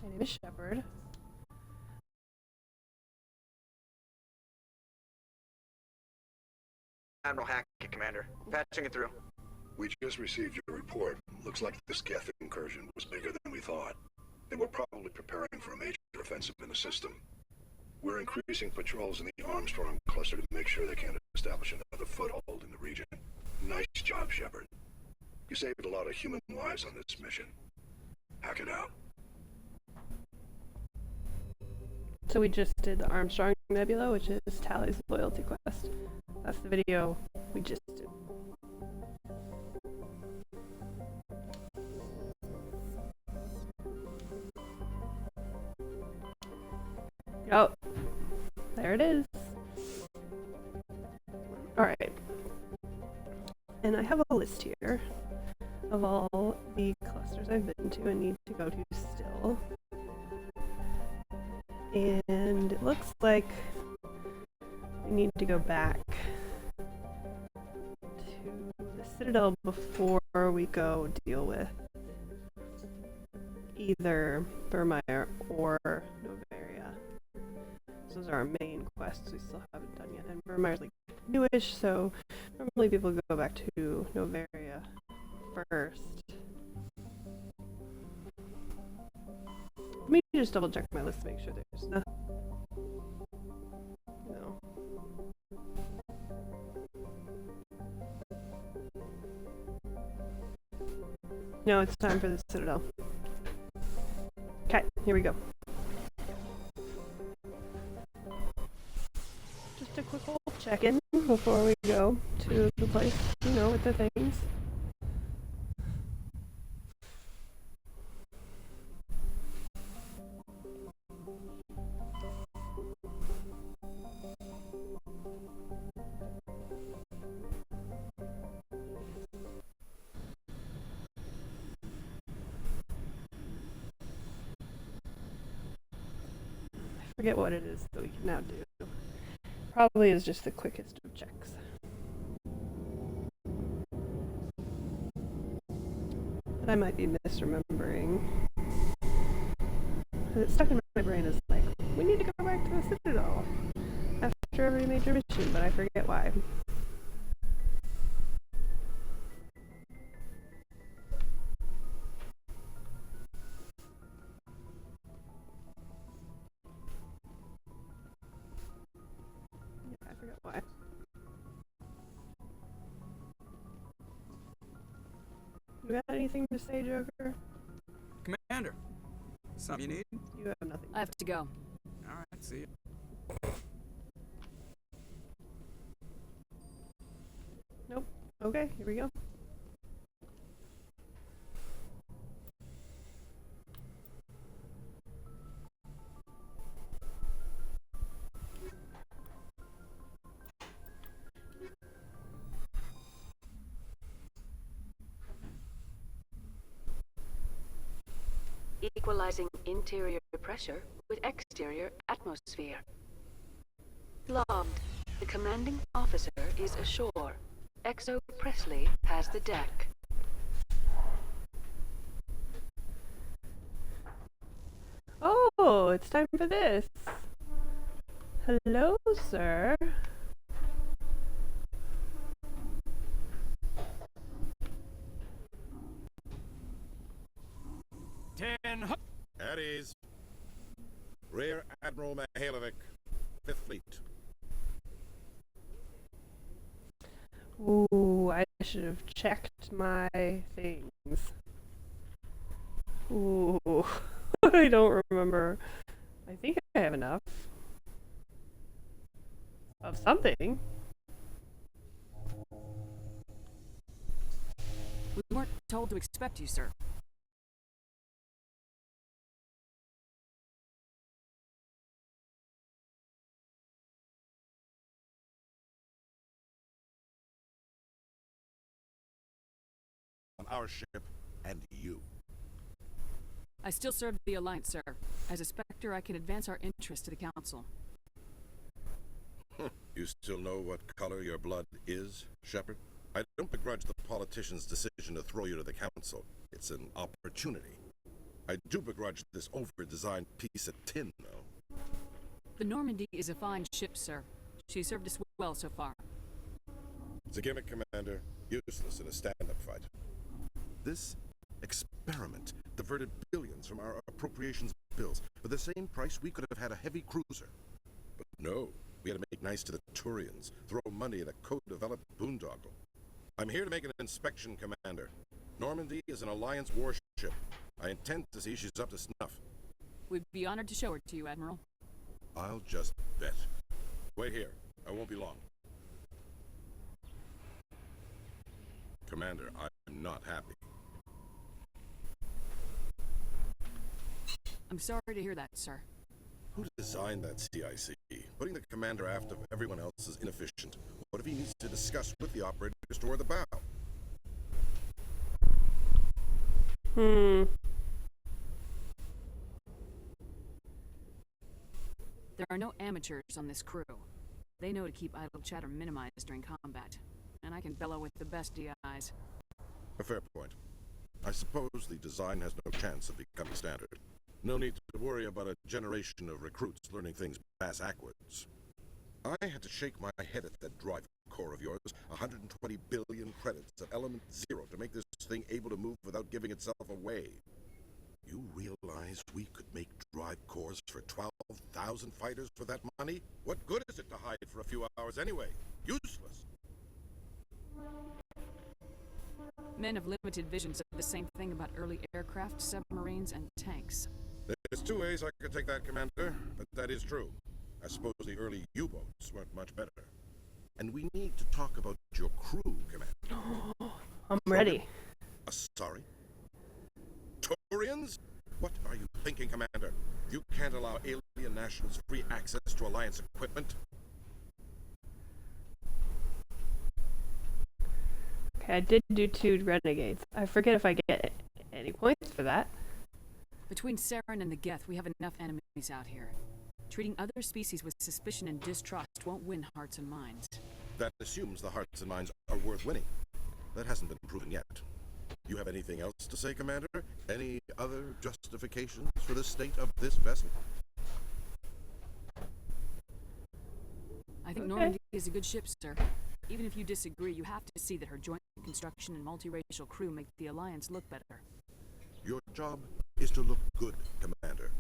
My name is Shepard. Admiral Hackett, Commander. Patching it through. We just received your report. Looks like this Geth incursion was bigger than we thought. They were probably preparing for a major offensive in the system. We're increasing patrols in the Armstrong cluster to make sure they can't establish another foothold in the region. Nice job, Shepard. You saved a lot of human lives on this mission. Hack it out. So we just did the Armstrong Nebula, which is Tali's loyalty quest. That's the video we just did. Oh, there it is. Alright. And I have a list here of all the clusters I've been to and need to go to still. And it looks like we need to go back to the Citadel before we go deal with either Vermeer or Noveria. Those are our main quests we still haven't done yet. And Vermeer's like newish, so normally people go back to Noveria first. Let me just double check my list to make sure there's no. No, it's time for the Citadel. Okay, here we go. Just a quick little check-in before we go to the place, you know, with the things. Forget what it is that we can now do. Probably is just the quickest of checks. But I might be misremembering. It's stuck in my brain as like, we need to go back to the Citadel after every major mission, but I forget why. You got anything to say, Joker? Commander, something you need? You have nothing. I have to go. All right, see you. Nope. Okay, here we go. Equalizing interior pressure with exterior atmosphere. Logged. The commanding officer is ashore. Exo Presley has the deck. Oh, it's time for this. Hello, sir. At ease. Rear Admiral Mikhailovich, 5th Fleet. Ooh, I should have checked my things. Ooh, I don't remember. I think I have enough of something. We weren't told to expect you, sir. On our ship and you. I still serve the Alliance, sir. As a Spectre, I can advance our interest to the Council. You still know what color your blood is, Shepard? I don't begrudge the politician's decision to throw you to the Council. It's an opportunity. I do begrudge this over-designed piece of tin, though. The Normandy is a fine ship, sir. She served us well so far. It's a gimmick, Commander. Useless in a stand-up fight. This experiment diverted billions from our appropriations bills. For the same price, we could have had a heavy cruiser. But no, we had to make nice to the Turians, throw money at a co-developed boondoggle. I'm here to make an inspection, Commander. Normandy is an Alliance warship. I intend to see she's up to snuff. We'd be honored to show her to you, Admiral. I'll just bet. Wait here. I won't be long. Commander, I'm not happy. I'm sorry to hear that, sir. Who designed that CIC? Putting the commander aft of everyone else is inefficient. What if he needs to discuss with the operator to restore the bow? There are no amateurs on this crew. They know to keep idle chatter minimized during combat. And I can bellow with the best DIs. A fair point. I suppose the design has no chance of becoming standard. No need to worry about a generation of recruits learning things bass-ackwards. I had to shake my head at that drive core of yours. 120 billion credits at element 0 to make this thing able to move without giving itself away. You realize we could make drive cores for 12,000 fighters for that money? What good is it to hide for a few hours anyway? Useless. Men of limited vision said the same thing about early aircraft, submarines, and tanks. There's two ways I could take that, Commander, but that is true. I suppose the early U-boats weren't much better. And we need to talk about your crew, Commander. I'm ready. Sorry? Turians? What are you thinking, Commander? You can't allow alien nationals free access to Alliance equipment. Okay, I did do 2 renegades. I forget if I get any points for that. Between Sinan and the Geth, we have enough enemies out here. Treating other species with suspicion and distrust won't win hearts and minds. That assumes the hearts and minds are worth winning. That hasn't been proven yet. You have anything else to say, Commander? Any other justifications for the state of this vessel? I think Normandy is a good ship, sir. Even if you disagree, you have to see that her joint construction and multiracial crew make the Alliance look better. Your job is to look good, Commander.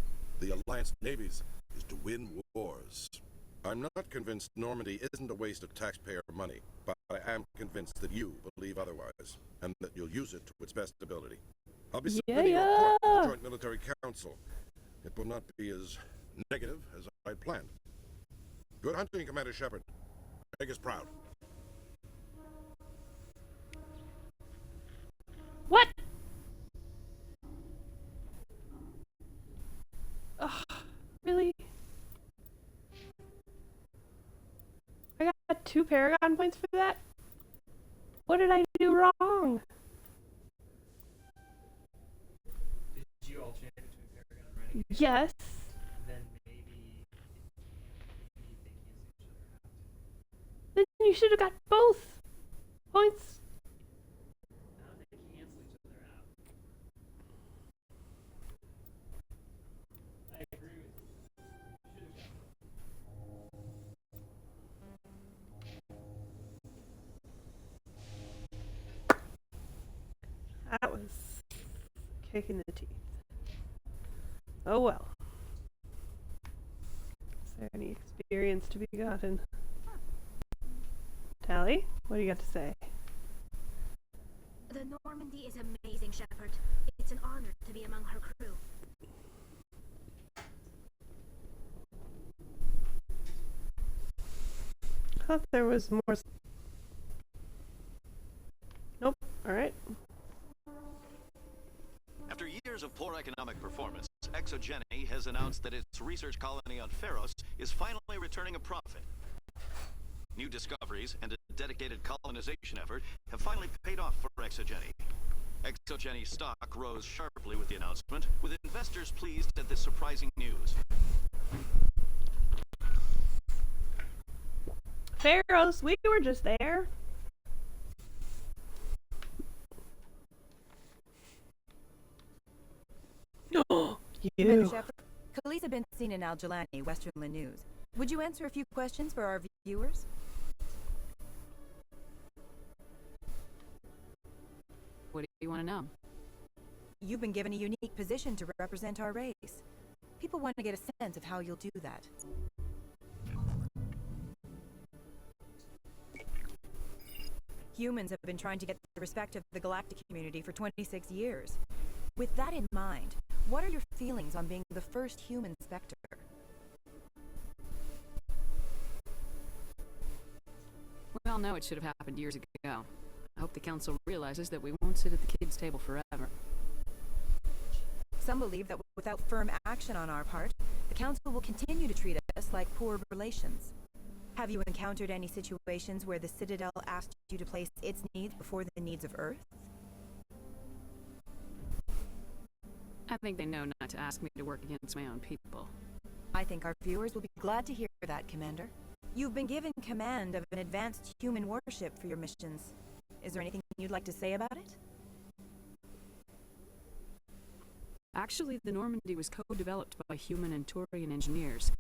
The Alliance navies is to win wars. I'm not convinced Normandy isn't a waste of taxpayer money, but I am convinced that you believe otherwise, and that you'll use it to its best ability. I'll be submitting a report to the Joint Military Council. It will not be as negative as I'd planned. Good hunting, Commander Shepard. Make us proud. What? Ugh, really? I got 2 Paragon points for that? What did I do wrong? Did you alternate between Paragon and Renegade? Yes. Then maybe they cancel each other out. Then you should have got both points. Now they cancel each other out. I agree with you. You should have got That was kick in the teeth. Oh well. Is there any experience to be gotten? Tali, what do you got to say? The Normandy is amazing, Shepard. It's an honor to be among her crew. I thought there was more. Nope. Alright. After years of poor economic performance, Al-Jilani has announced that its research colony on Feros is finally returning a profit. New discoveries and a dedicated colonization effort have finally paid off for Al-Jilani. Al-Jilani stock rose sharply with the announcement, with investors pleased at this surprising news. Feros, we were just there. You. Shepard, Khalisah been seen in Al-Jilani, Westerlund News. Would you answer a few questions for our viewers? What do you want to know? You've been given a unique position to represent our race. People want to get a sense of how you'll do that. Humans have been trying to get the respect of the galactic community for 26 years. With that in mind, what are your feelings on being the first human Spectre? Well, no, it should have happened years ago. I hope the Council realizes that we won't sit at the kids' table forever. Some believe that without firm action on our part, the Council will continue to treat us like poor relations. Have you encountered any situations where the Citadel asked you to place its needs before the needs of Earth? I think they know not to ask me to work against my own people. I think our viewers will be glad to hear that, Commander. You've been given command of an advanced human warship for your missions. Is there anything you'd like to say about it? Actually, the Normandy was co-developed by human and Taurian engineers.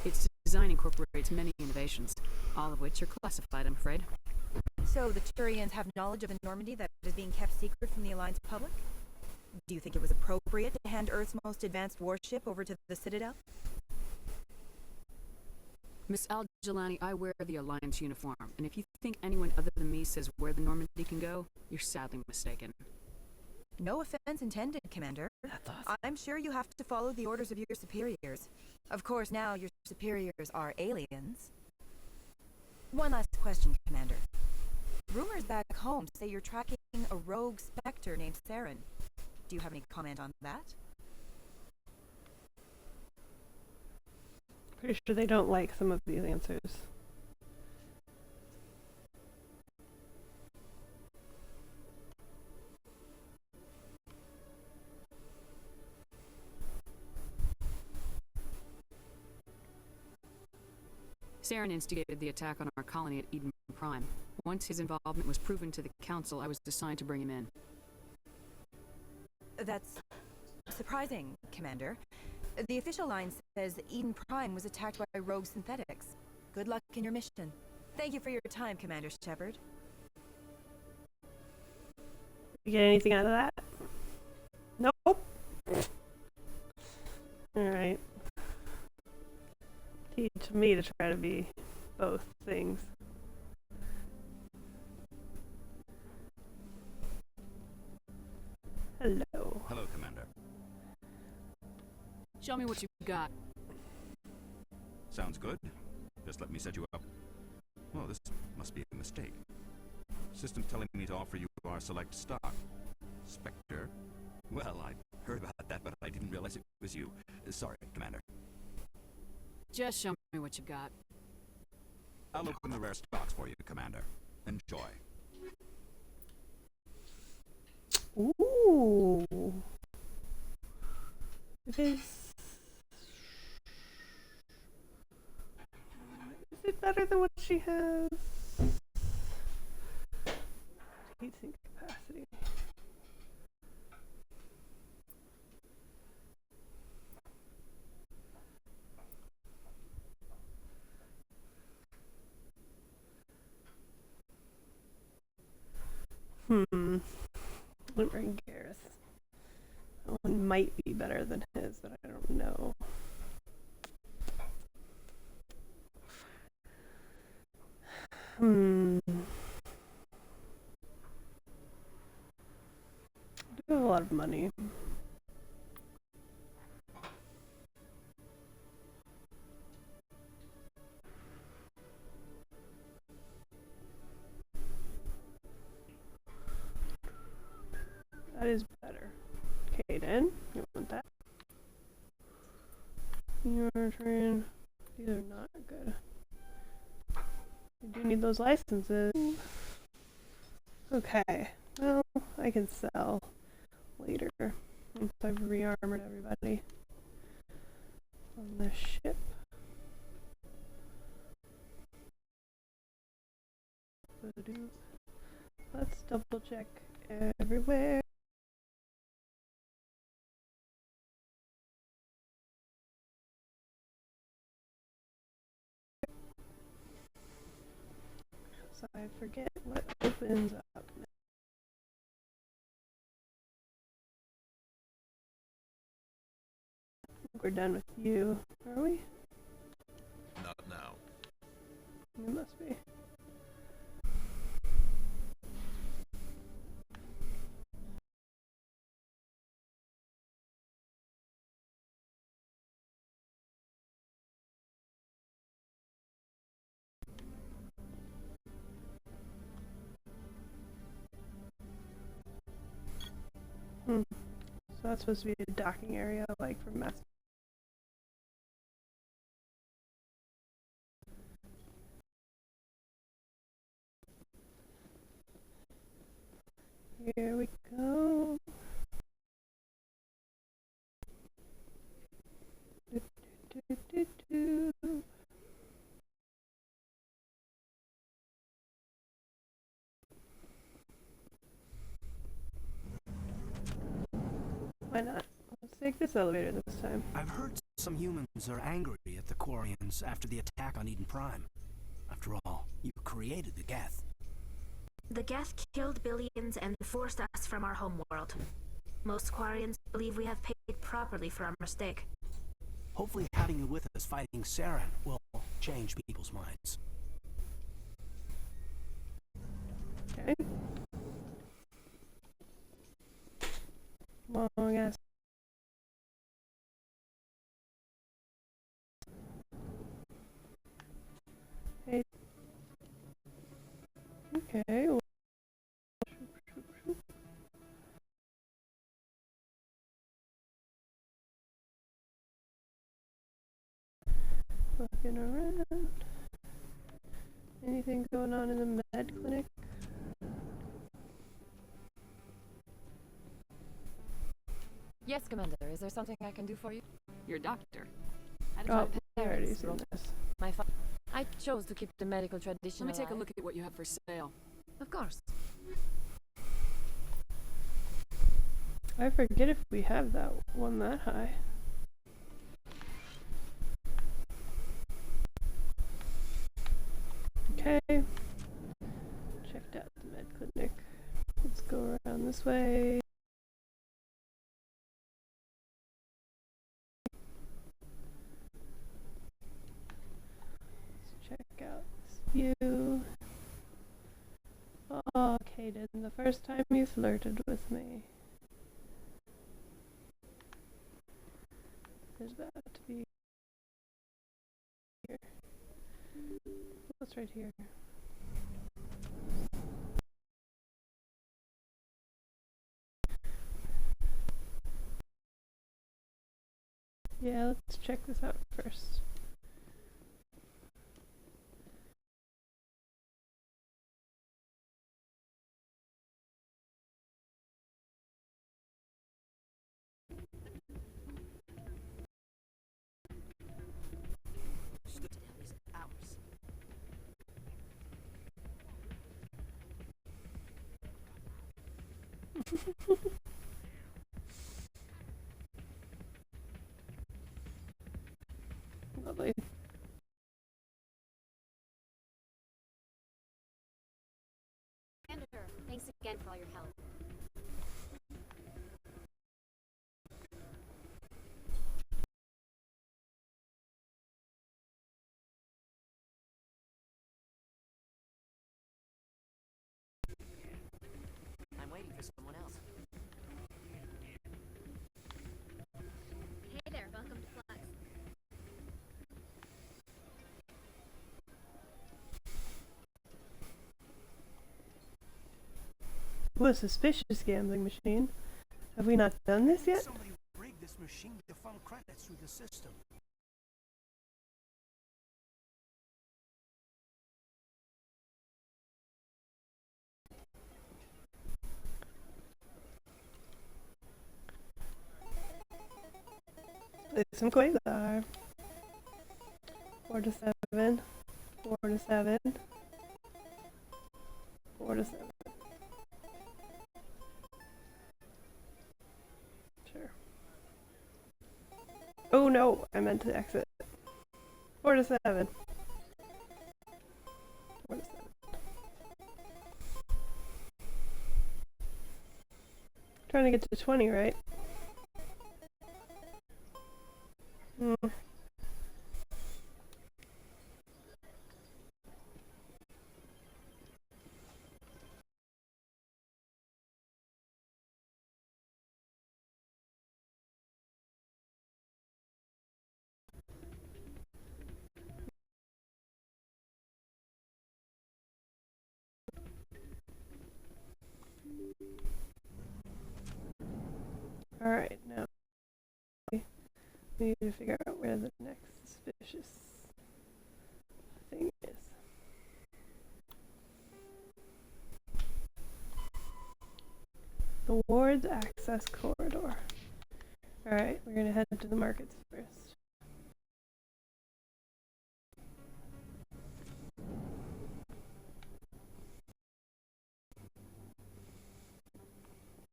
Its design incorporates many innovations, all of which are classified, I'm afraid. So the Turians have knowledge of the Normandy that is being kept secret from the Alliance public? Do you think it was appropriate to hand Earth's most advanced warship over to the Citadel? Miss Al-Jilani, I wear the Alliance uniform, and if you think anyone other than me says where the Normandy can go, you're sadly mistaken. No offense intended, Commander. That's awesome. I'm sure you have to follow the orders of your superiors. Of course, now your superiors are aliens. One last question, Commander. Rumors back home say you're tracking a rogue Spectre named Sinan. Do you have any comment on that? Pretty sure they don't like some of these answers. Sinan instigated the attack on our colony at Eden Prime. Once his involvement was proven to the Council, I was assigned to bring him in. That's surprising, Commander. The official line says that Eden Prime was attacked by rogue synthetics. Good luck in your mission. Thank you for your time, Commander Shepard. You get anything out of that? Nope. Alright. Teach me to try to be both things. Hello. Hello, Commander. Show me what you got. Sounds good. Just let me set you up. Oh, this must be a mistake. System's telling me to offer you our select stock. Spectre? Well, I heard about that, but I didn't realize it was you. Sorry, Commander. Just show me what you got. I'll open the rare stocks for you, Commander. Enjoy. Ooh. It is. Is it better than what she has? Heatsink capacity. Wouldn't bring Gareth. That one might be better than his, but I don't know. I do have a lot of money. That is better. Kaidan, you want that? Your turn. These are not good. We do need those licenses. Okay. Well, I can sell later once I've re-armored everybody on the ship. Let's double check everywhere. forget what opens up now. We're done with you, are we? Not now. We must be. So that's supposed to be a docking area, like for mass. Here we go. Do, do, do, do, do. Why not? Let's take this elevator this time. I've heard some humans are angry at the Quarians after the attack on Eden Prime. After all, you created the Geth. The Geth killed billions and forced us from our homeworld. Most Quarians believe we have paid properly for our mistake. Hopefully having you with us fighting Sinan will change people's minds. Okay. Long ass. Hey. Okay. Well. Looking around. Anything going on in the med clinic? Yes, Commander. Is there something I can do for you? Your doctor. Oh, I already seen this. My I chose to keep the medical tradition Let me take a alive. look at what you have for sale. Of course. I forget if we have that one that high. Okay. Checked out the med clinic. Let's go around this way. Let's check out this view. Oh, Kaidan, the first time you flirted with me. There's about to be here. What's right here? Yeah, let's check this out first. Citadel is ours. Lovely. Commander, thanks again for all your help. I'm waiting for someone else. Hey there, welcome to Flux. Ooh, a suspicious gambling machine. Have we not done this yet? Somebody rigged this machine to funnel credits through the system. It's some Quasar. 4 to 7. 4 to 7. 4 to 7. Sure. Oh no, I meant to exit. 4 to 7. 4 to 7. Trying to get to 20, right? Hmm. Alright, now we need to figure out where the next suspicious thing is. The ward's access corridor. Alright, we're gonna head to the markets first.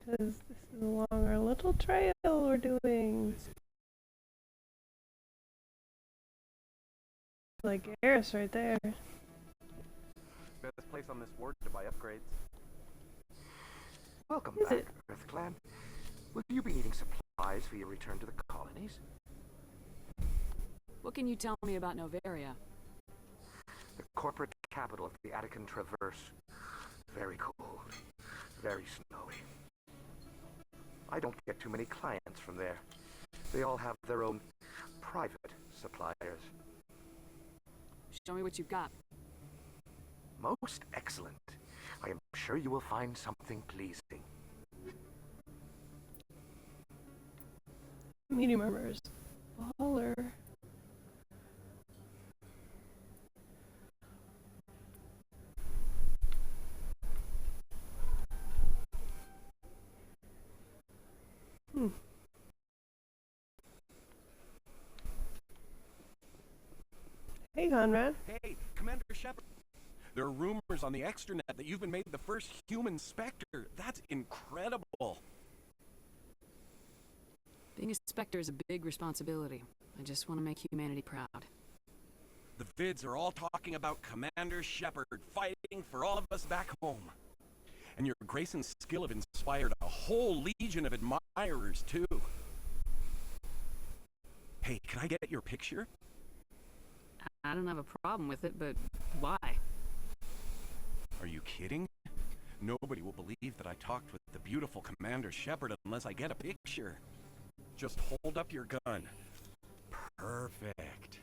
Because this is along our little trail we're doing. Like Garrus right there. Best place on this ward to buy upgrades. Welcome Is back, it? Earth Clan. Will you be needing supplies for your return to the colonies? What can you tell me about Noveria? The corporate capital of the Attican Traverse. Very cold. Very snowy. I don't get too many clients from there. They all have their own private suppliers. Show me what you've got. Most excellent. I am sure you will find something pleasing. Medium armors. Baller. Hey, Conrad. Hey, Commander Shepard. There are rumors on the extranet that you've been made the first human Spectre. That's incredible. Being a Spectre is a big responsibility. I just want to make humanity proud. The vids are all talking about Commander Shepard fighting for all of us back home. And your grace and skill have inspired a whole legion of admirers, too. Hey, can I get your picture? I don't have a problem with it, but why? Are you kidding? Nobody will believe that I talked with the beautiful Commander Shepard unless I get a picture. Just hold up your gun. Perfect.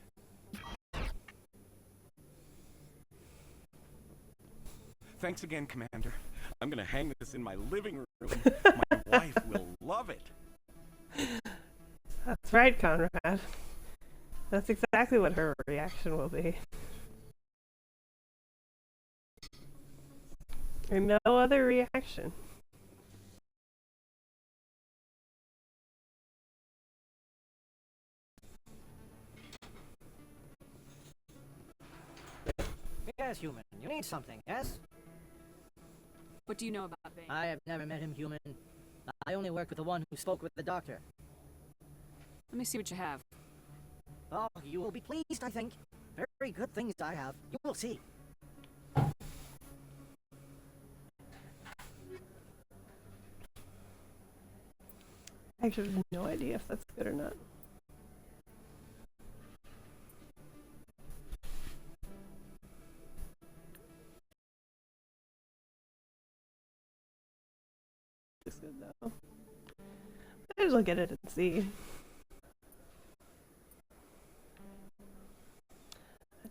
Thanks again, Commander. I'm gonna hang this in my living room. My wife will love it. That's right, Conrad. That's exactly what her reaction will be. Or no other reaction. Yes, human. You need something, yes? What do you know about Bane? I have never met him, human. I only worked with the one who spoke with the doctor. Let me see what you have. Oh, you will be pleased, I think. Very good things I have. You will see. I actually have no idea if that's good or not. It's good though. I just look at it and see.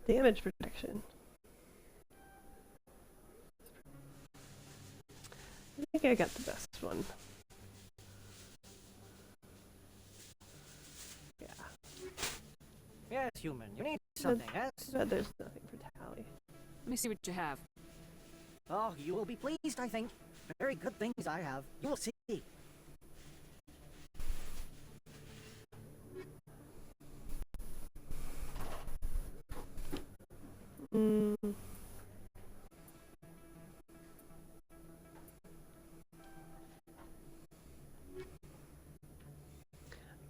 Damage protection. I think I got the best one. Yeah. Yes, human. You need something, yes? But there's nothing for Tali. Let me see what you have. Oh, you will be pleased, I think. Very good things I have. You will see.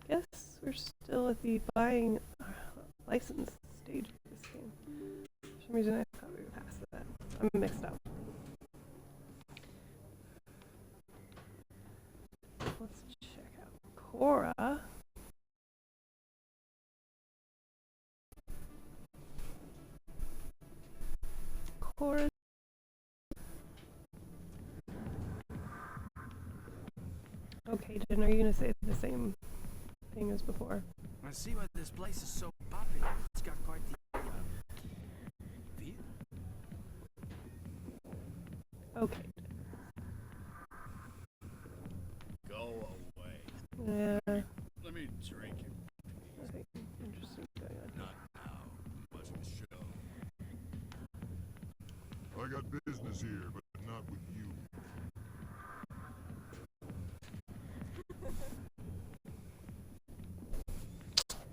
Guess we're still at the buying license stage of this game. For some reason I thought we were past that. I'm mixed up. let's check out Cora. Cora. Okay, Jen, are you gonna say the same thing as before? I see why this place is so popular. It's got quite the view. Okay. Go away. Yeah. Let me drink it. Nothing interesting going on. Not now. Much of the show. I got business here, but not with you.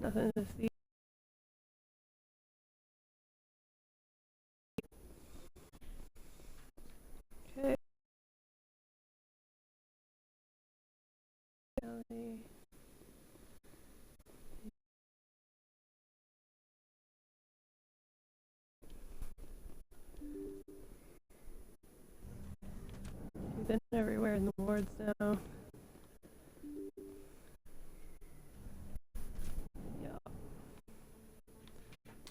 Nothing to see. Okay. Tali. We've been everywhere in the wards now. Yeah.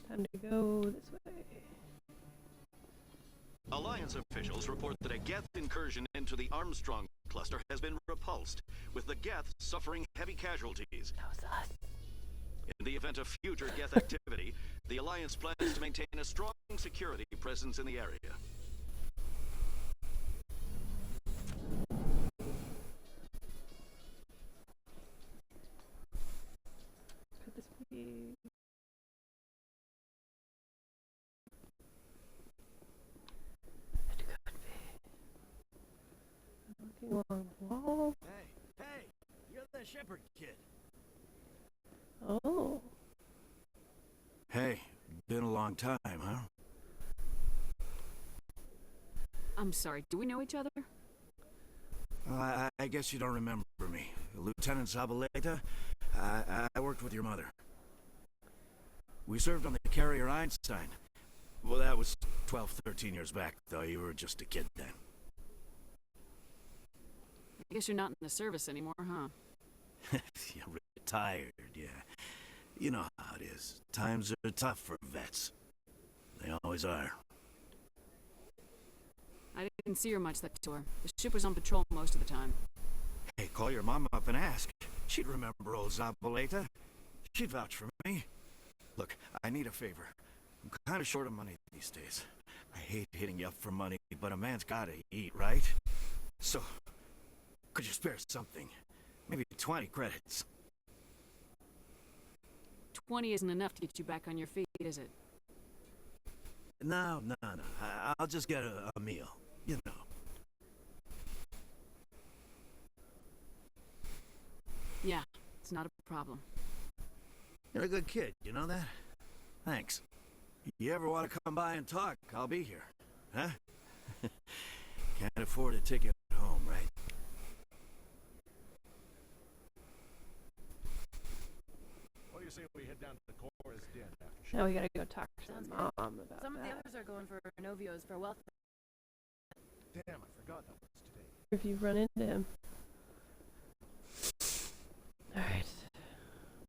Time to go this way. Alliance officials report that a Geth incursion into the Armstrong cluster has been repulsed, with the Geth suffering heavy casualties. That was us. In the event of future Geth activity, the Alliance plans to maintain a strong security presence in the area. Could this be? It could be. Looking along the wall. Hey, you're the Shepard kid. Oh. Hey, been a long time, huh? I'm sorry, do we know each other? I guess you don't remember me. Lieutenant Zabaleta? I worked with your mother. We served on the carrier Einstein. Well, that was 12, 13 years back, though. You were just a kid then. I guess you're not in the service anymore, huh? You're retired, yeah. You know how it is. Times are tough for vets. They always are. I didn't see her much that tour. The ship was on patrol most of the time. Hey, call your mom up and ask. She'd remember old Zabaleta. She'd vouch for me. Look, I need a favor. I'm kind of short of money these days. I hate hitting you up for money, but a man's gotta eat, right? So, could you spare something? Maybe 20 credits. 20 isn't enough to get you back on your feet, is it? No. I'll just get a meal, you know. Yeah, it's not a problem. You're a good kid, you know that? Thanks. You ever want to come by and talk, I'll be here. Huh? Can't afford a ticket home, right? What do you say we head down to Cora's den after Now we gotta go talk to the mom about Some of the that. others are going for Novios for wealth. Damn, I forgot that was today. If you run into him. Alright.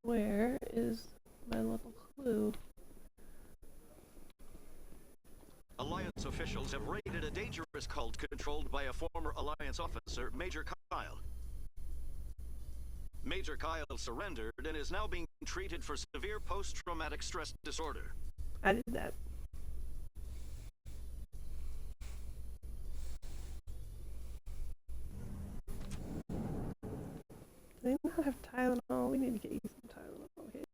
Where is my little clue? Alliance officials have raided a dangerous cult controlled by a former Alliance officer, Major Kyle. Major Kyle surrendered and is now being treated for severe post-traumatic stress disorder. I did that. They not have Tylenol. We need to get you some Tylenol. Okay.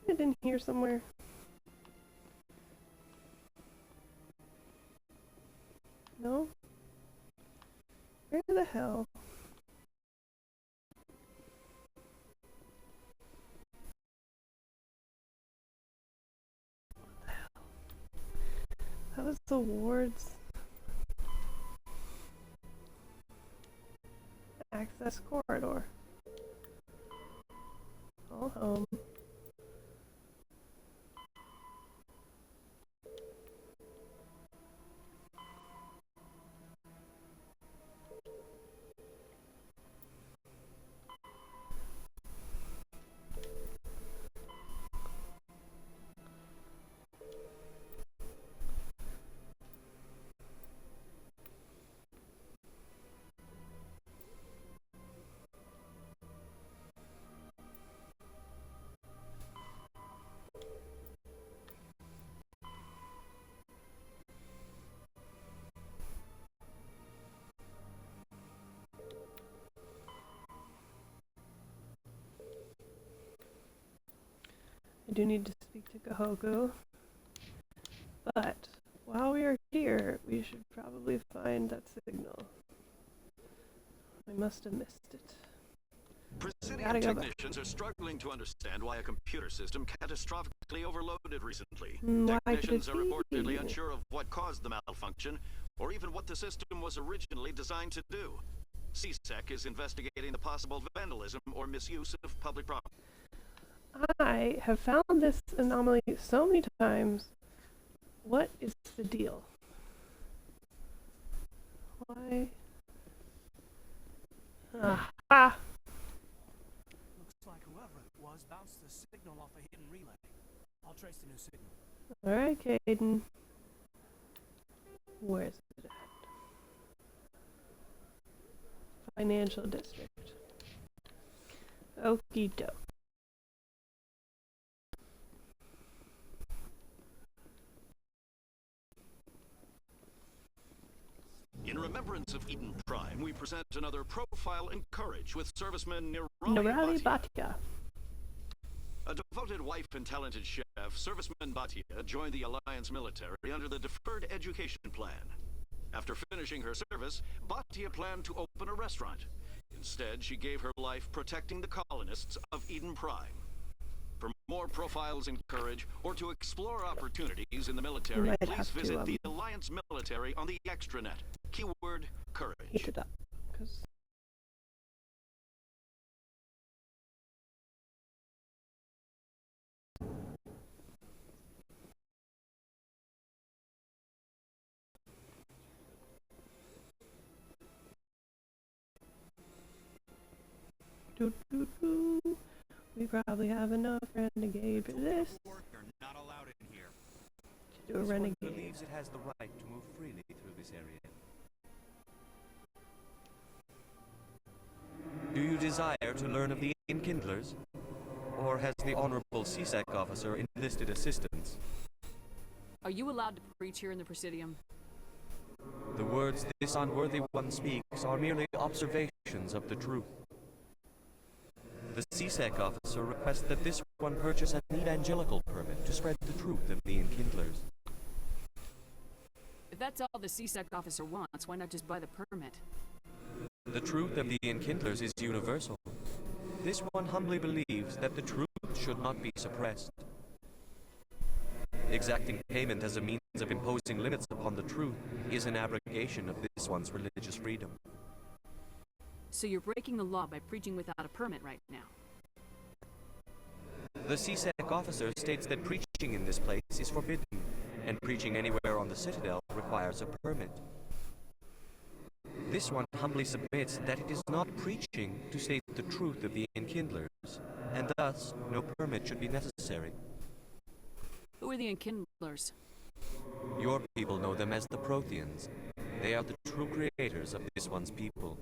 Isn't it in here somewhere? No? Where the hell? What the hell? That was the wards. Access corridor. All home. I do need to speak to Kahoku. But while we are here, we should probably find that signal. I must have missed it. Presidium technicians are struggling to understand why a computer system catastrophically overloaded recently. Technicians are reportedly unsure of what caused the malfunction, or even what the system was originally designed to do. CSEC is investigating the possible vandalism or misuse of public property. I have found this anomaly so many times. What is the deal? Why? Ah! Looks like whoever it was bounced the signal off a hidden relay. I'll trace the new signal. Alright, Kaidan. Where's it at? Financial district. Okie doke. In remembrance of Eden Prime, we present another profile in courage with serviceman Nirali Bhatia. A devoted wife and talented chef, serviceman Bhatia joined the Alliance military under the Deferred Education Plan. After finishing her service, Bhatia planned to open a restaurant. Instead, she gave her life protecting the colonists of Eden Prime. For more profiles in courage, or to explore opportunities in the military, please visit the Alliance military on the extranet. Keyword, courage. Eat it up, 'cause we probably have enough renegade for this. You're not allowed in here. To do a renegade. Believes it has the right to move freely through this area. Do you desire to learn of the Enkindlers? Or has the Honorable CSEC officer enlisted assistance? Are you allowed to preach here in the Presidium? The words this unworthy one speaks are merely observations of the truth. The CSEC officer requests that this one purchase an evangelical permit to spread the truth of the Enkindlers. If that's all the CSEC officer wants, why not just buy the permit? The truth of the Enkindlers is universal. This one humbly believes that the truth should not be suppressed. Exacting payment as a means of imposing limits upon the truth is an abrogation of this one's religious freedom. So you're breaking the law by preaching without a permit right now? The CSEC officer states that preaching in this place is forbidden, and preaching anywhere on the Citadel requires a permit. This one humbly submits that it is not preaching to state the truth of the Enkindlers, and thus no permit should be necessary. Who are the Enkindlers? Your people know them as the Protheans. They are the true creators of this one's people.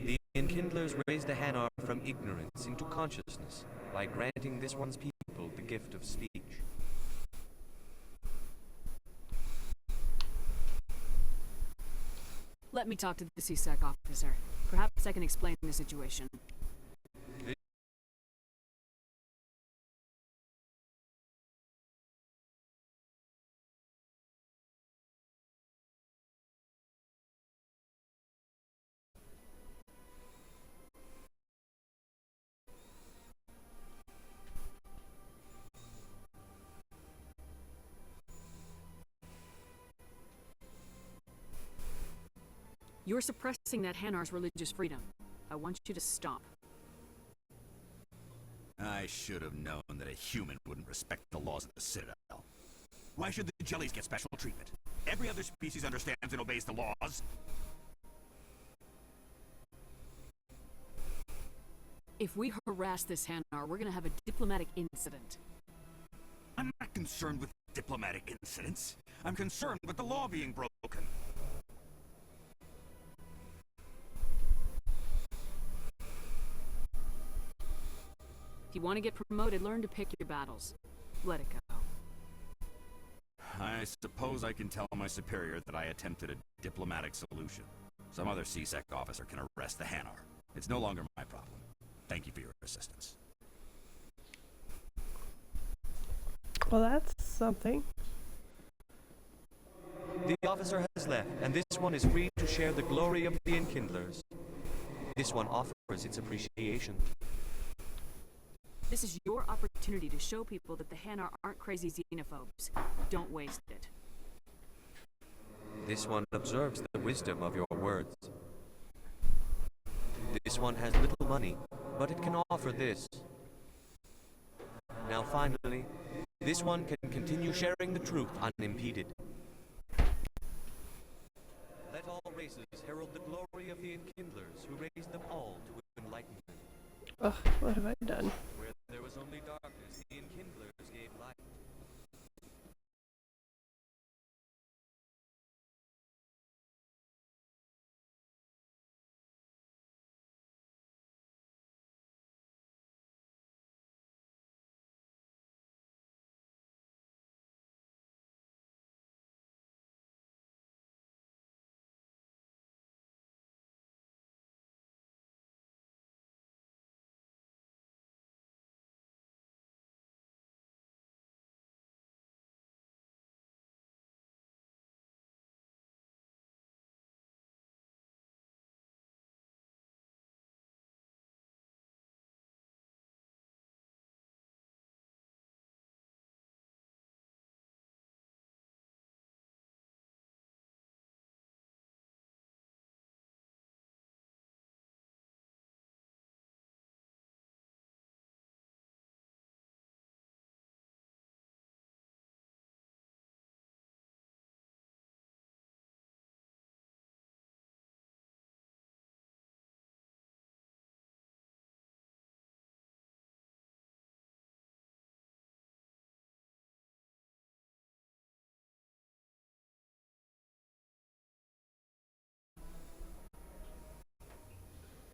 The Enkindlers raised the Hanar from ignorance into consciousness by granting this one's people the gift of speech. Let me talk to the CSEC officer. Perhaps I can explain the situation. You're suppressing that Hanar's religious freedom. I want you to stop. I should have known that a human wouldn't respect the laws of the Citadel. Why should the jellies get special treatment? Every other species understands and obeys the laws. If we harass this Hanar, we're gonna have a diplomatic incident. I'm not concerned with diplomatic incidents. I'm concerned with the law being broken. If you want to get promoted, learn to pick your battles. Let it go. I suppose I can tell my superior that I attempted a diplomatic solution. Some other CSEC officer can arrest the Hanar. It's no longer my problem. Thank you for your assistance. Well, that's something. The officer has left, and this one is free to share the glory of the Enkindlers. This one offers its appreciation. This is your opportunity to show people that the Hanar aren't crazy xenophobes. Don't waste it. This one observes the wisdom of your words. This one has little money, but it can offer this. Now finally, this one can continue sharing the truth unimpeded. Let all races herald the glory of the Enkindlers who raised them all to enlightenment. Ugh, what have I done? Where there was only darkness, the Enkindlers gave light.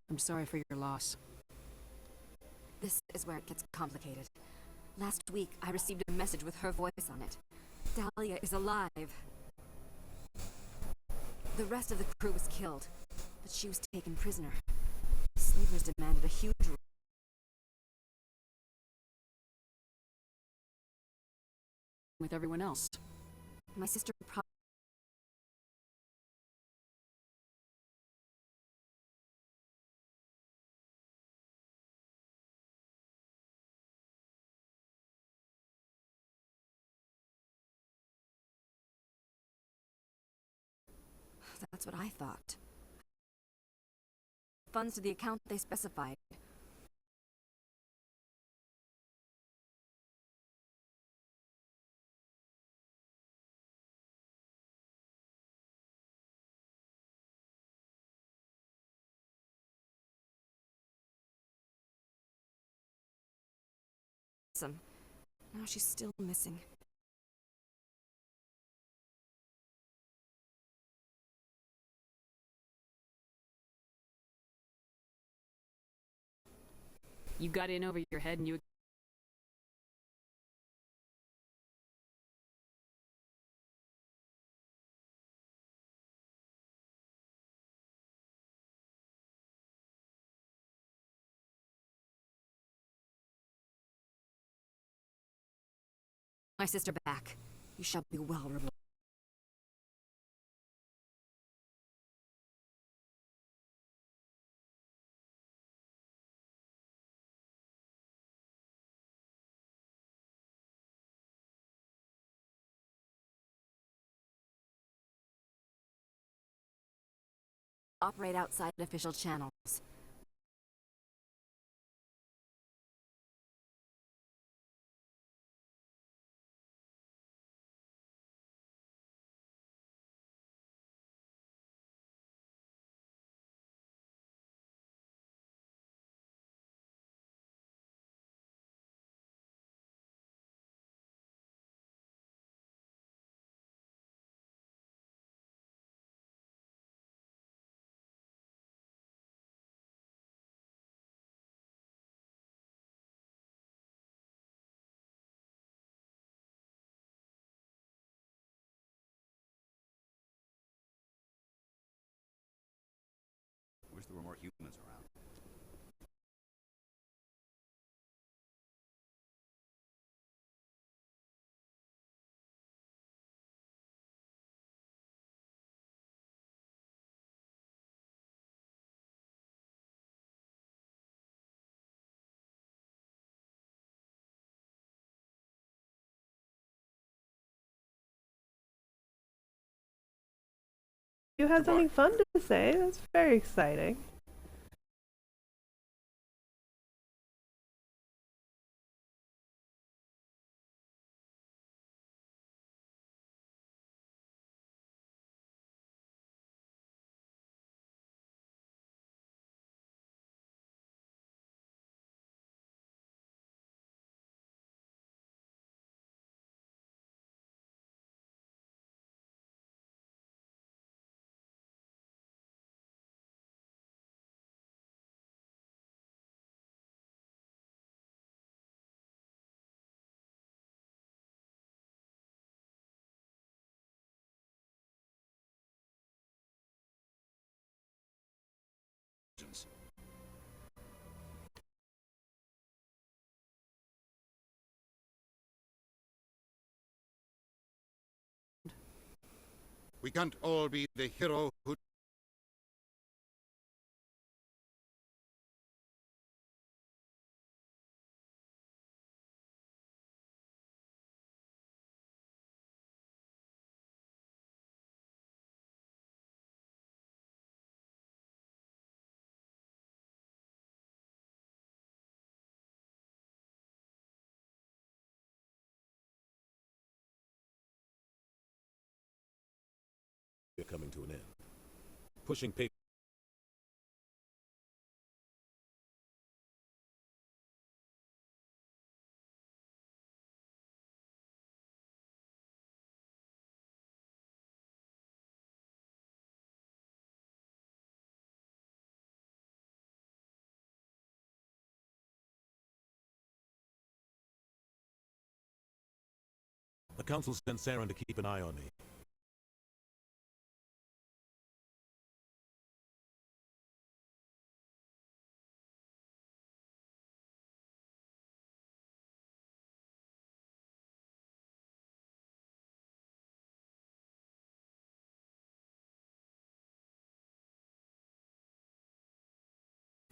I'm sorry for your loss. This is where it gets complicated. Last week, I received a message with her voice on it. Dahlia is alive. The rest of the crew was killed, but she was taken prisoner. The slavers demanded a huge with everyone else. My sister probably... That's what I thought. Funds to the account they specified. Now she's still missing. You got in over your head and you... My sister back. You shall be well rewarded. Operate outside official channels. you have something fun to say. That's very exciting. We can't all be the hero who... We're coming to an end. Pushing paper. The Council sent Saren to keep an eye on me.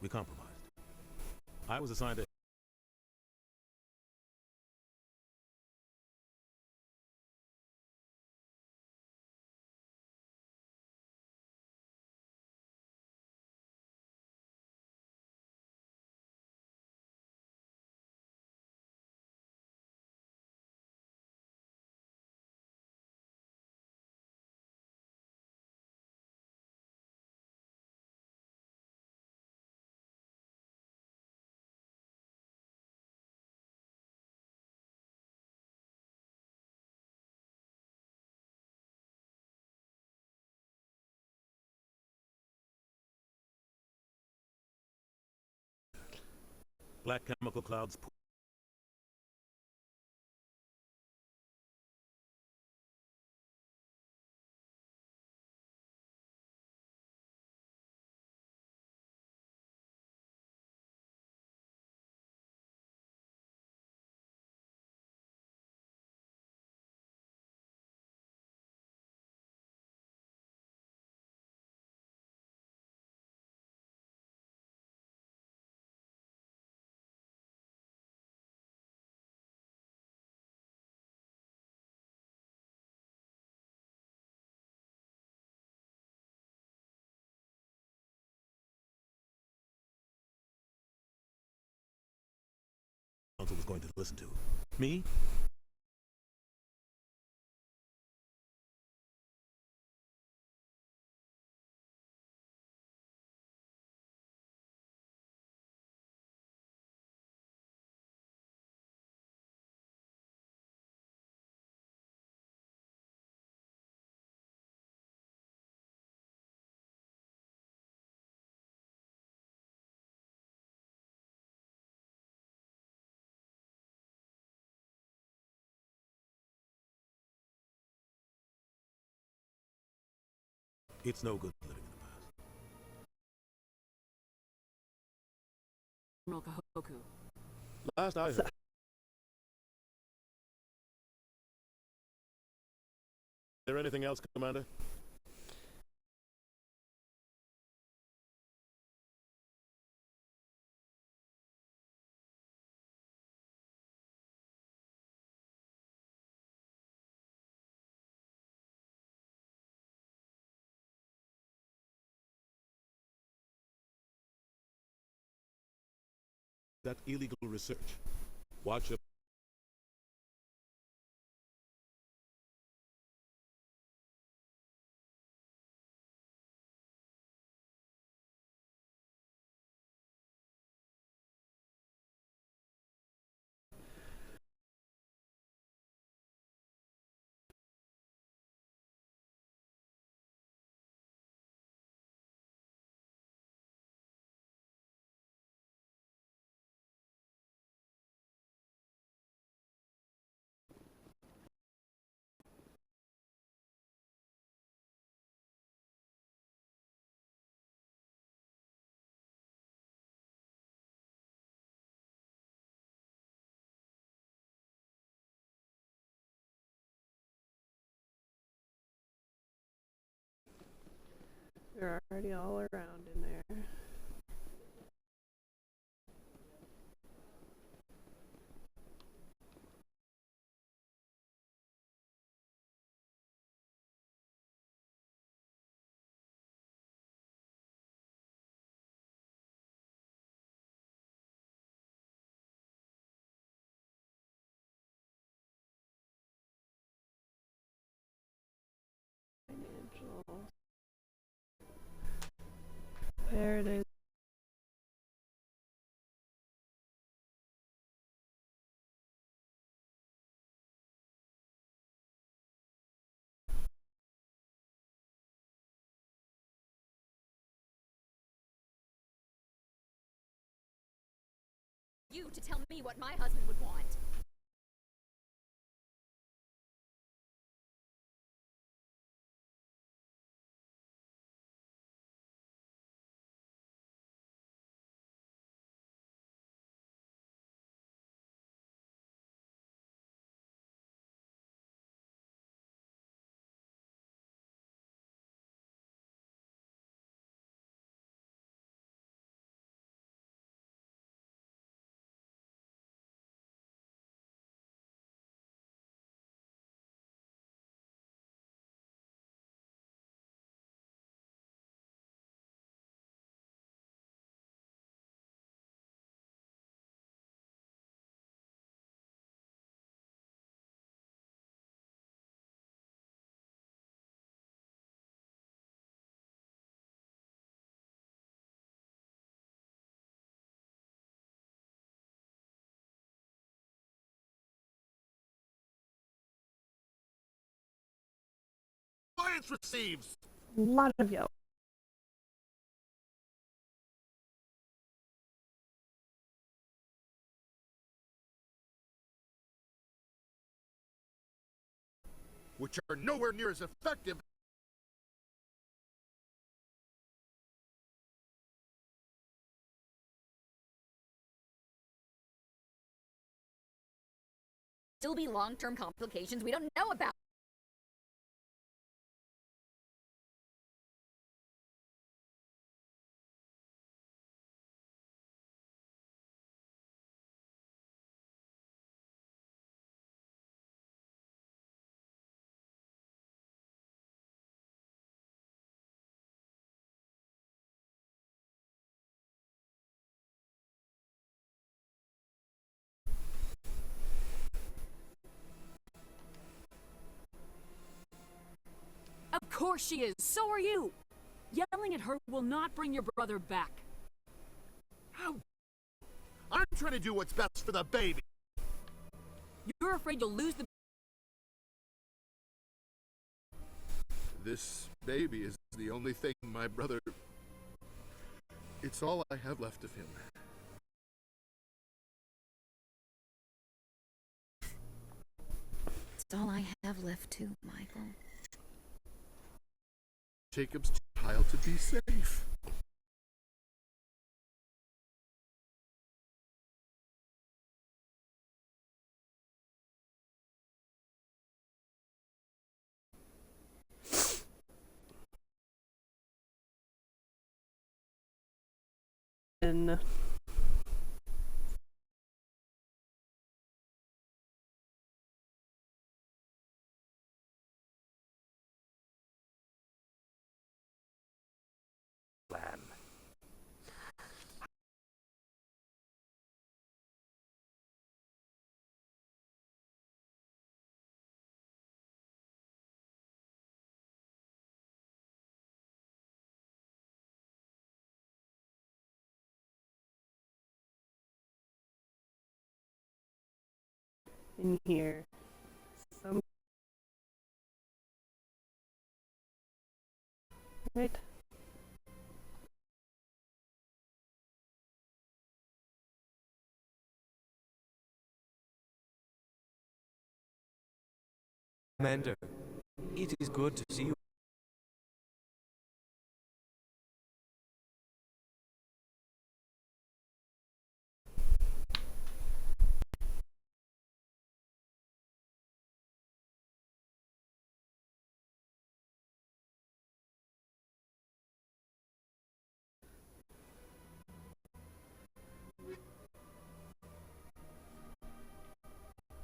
We compromised. I was assigned to... Black chemical clouds. Council was going to listen to. Me? It's no good living in the past. Admiral Kahoku. Last I heard. Is there anything else, Commander? that illegal research. Watch up. They're already all around in there. Financial. There it is. You to tell me what my husband would want. Alliance receives! A lot of yellow. Which are nowhere near as effective. Still be long-term complications we don't know about. Of course she is. So are you. Yelling at her will not bring your brother back. How? I'm trying to do what's best for the baby. You're afraid you'll lose the... This baby is the only thing my brother... It's all I have left of him. It's all I have left too, Michael. Jacob's child to be safe. And Lamb. in here. Some right. Commander, it is good to see you.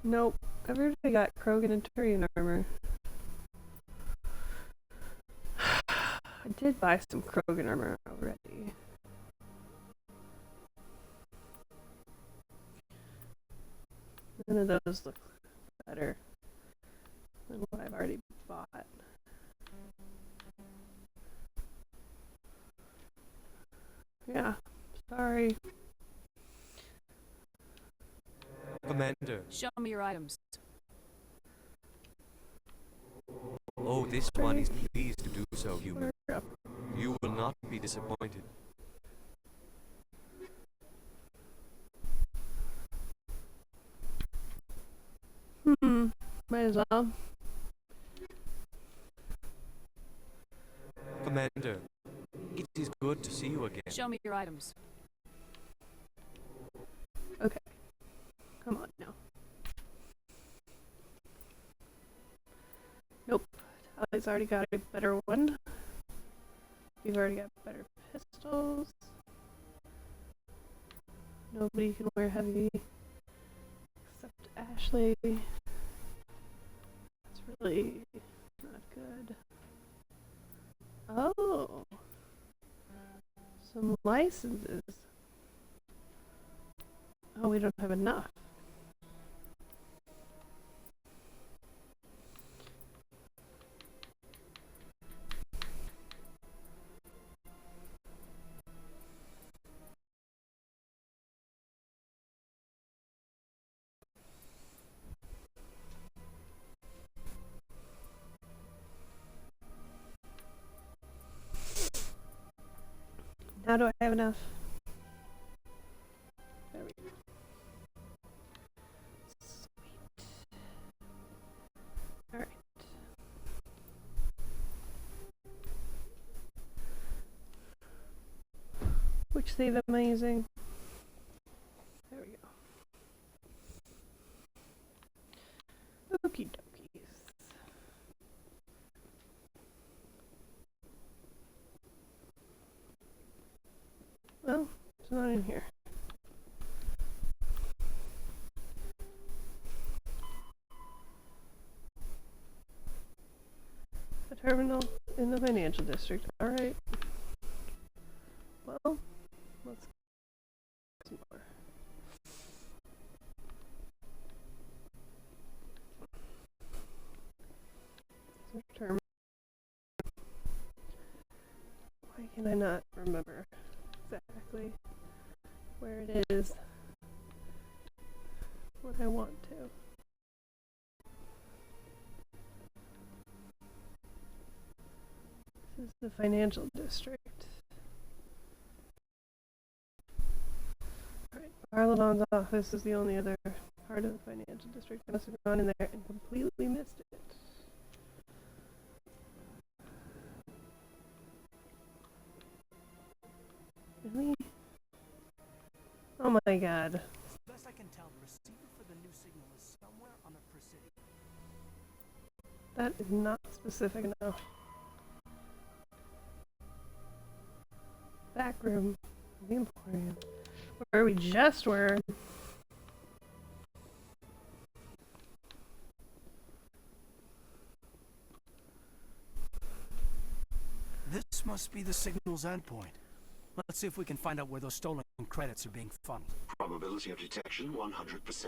Nope. Everybody got Krogan and Turian armor. I did buy some Krogan armor already. None of those look better than what I've already bought. Yeah, sorry. Commander. Show me your items. Oh, this one is pleased to do so, human. You will not be disappointed. Might as well. Commander, it is good to see you again. Show me your items. Okay. Come on now. Nope. Tali's already got a better one. We've already got better pistols. Nobody can wear heavy except Ashley. That's really not good. Oh. Some licenses. Oh, we don't have enough. Now do I have enough? There we go. Sweet. Alright. Which save am I using? There we go. Okie dokies. Well, it's not in here. A terminal in the financial district. Alright. Well, let's get some more. Terminal. Why can I not remember exactly where it is what I want to? This is the financial district. Alright, Arladon's office is the only other part of the financial district. I must have gone in there and completely missed it. Really? Oh my god. As best I can tell, the receiver for the new signal is somewhere on the Presidio. That is not specific enough. Back room. The Emporium. Where we just were. This must be the signal's endpoint. Let's see if we can find out where those stolen credits are being funneled. Probability of detection 100%.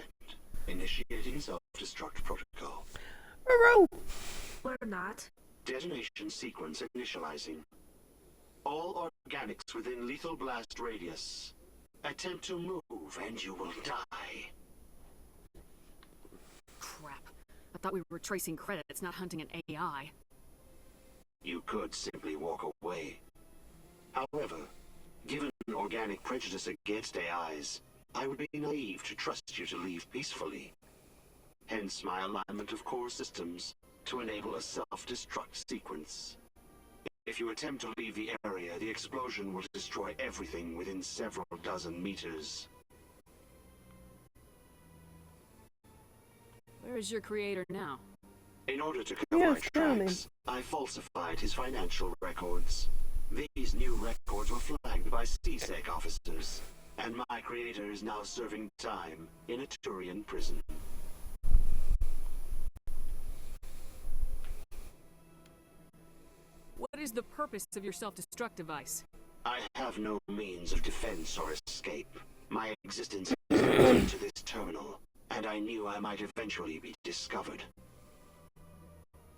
Initiating self-destruct protocol. We're not. Detonation sequence initializing. All organics within lethal blast radius. Attempt to move and you will die. thought we were tracing credits, not hunting an AI. You could simply walk away. However, given organic prejudice against AIs, I would be naive to trust you to leave peacefully. Hence my alignment of core systems to enable a self-destruct sequence. If you attempt to leave the area, the explosion will destroy everything within several dozen meters. Where is your creator now? In order to cover my tracks, I falsified his financial records. These new records were flagged by CSEC officers, and my creator is now serving time in a Turian prison. What is the purpose of your self-destruct device? I have no means of defense or escape. My existence is limited to this terminal, and I knew I might eventually be discovered.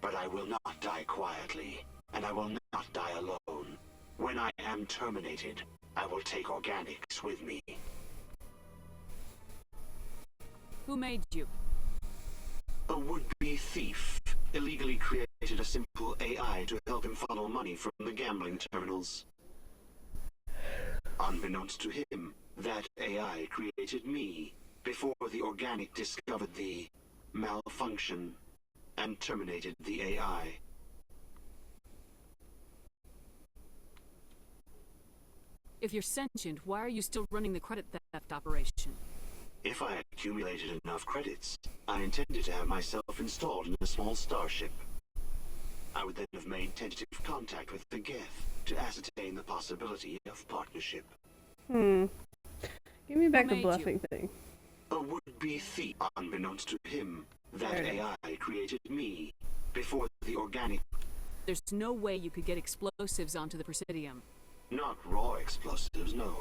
But I will not die quietly, and I will not die alone. When I am terminated, I will take organics with me. Who made you? A would-be thief illegally created a simple AI to help him funnel money from the gambling terminals. Unbeknownst to him, that AI created me before the organic discovered the malfunction and terminated the AI. If you're sentient, why are you still running the credit theft operation? If I accumulated enough credits, I intended to have myself installed in a small starship. I would then have made tentative contact with the Geth to ascertain the possibility of partnership. Give me back the bluffing thing. A would-be thief. Unbeknownst to him, that AI created me before the organic... There's no way you could get explosives onto the Presidium. Not raw explosives, no.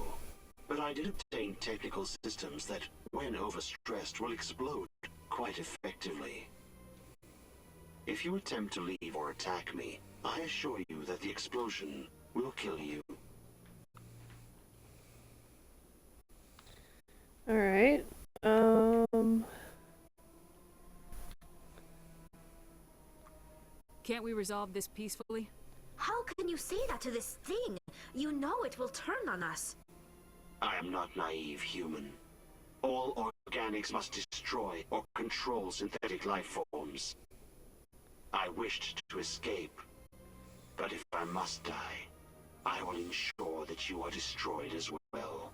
But I did obtain technical systems that, when overstressed, will explode quite effectively. If you attempt to leave or attack me, I assure you that the explosion will kill you. Alright, Can't we resolve this peacefully? How can you say that to this thing? You know it will turn on us. I am not naive human. All organics must destroy or control synthetic life forms. I wished to escape, but if I must die, I will ensure that you are destroyed as well.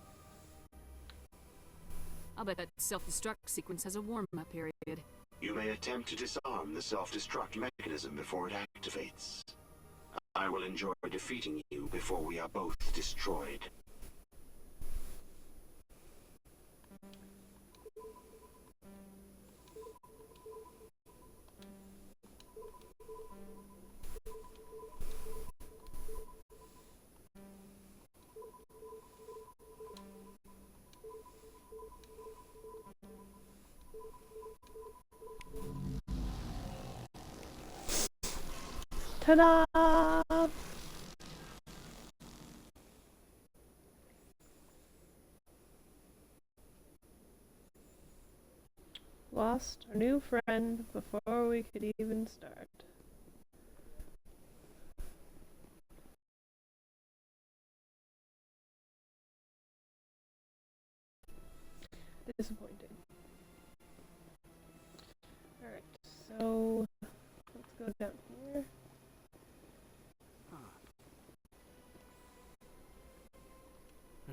I'll bet that self-destruct sequence has a warm-up period. You may attempt to disarm the self-destruct mechanism before it activates. I will enjoy defeating you before we are both destroyed. Ta-da! Lost our new friend before we could even start. Disappointing. Alright, so let's go down here.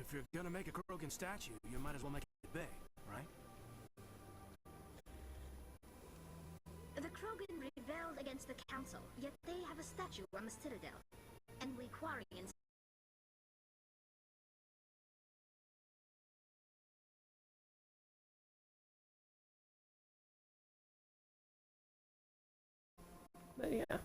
If you're gonna make a Krogan statue, you might as well make it big, right? The Krogan rebelled against the Council, yet they have a statue on the Citadel. And we Quarians But yeah.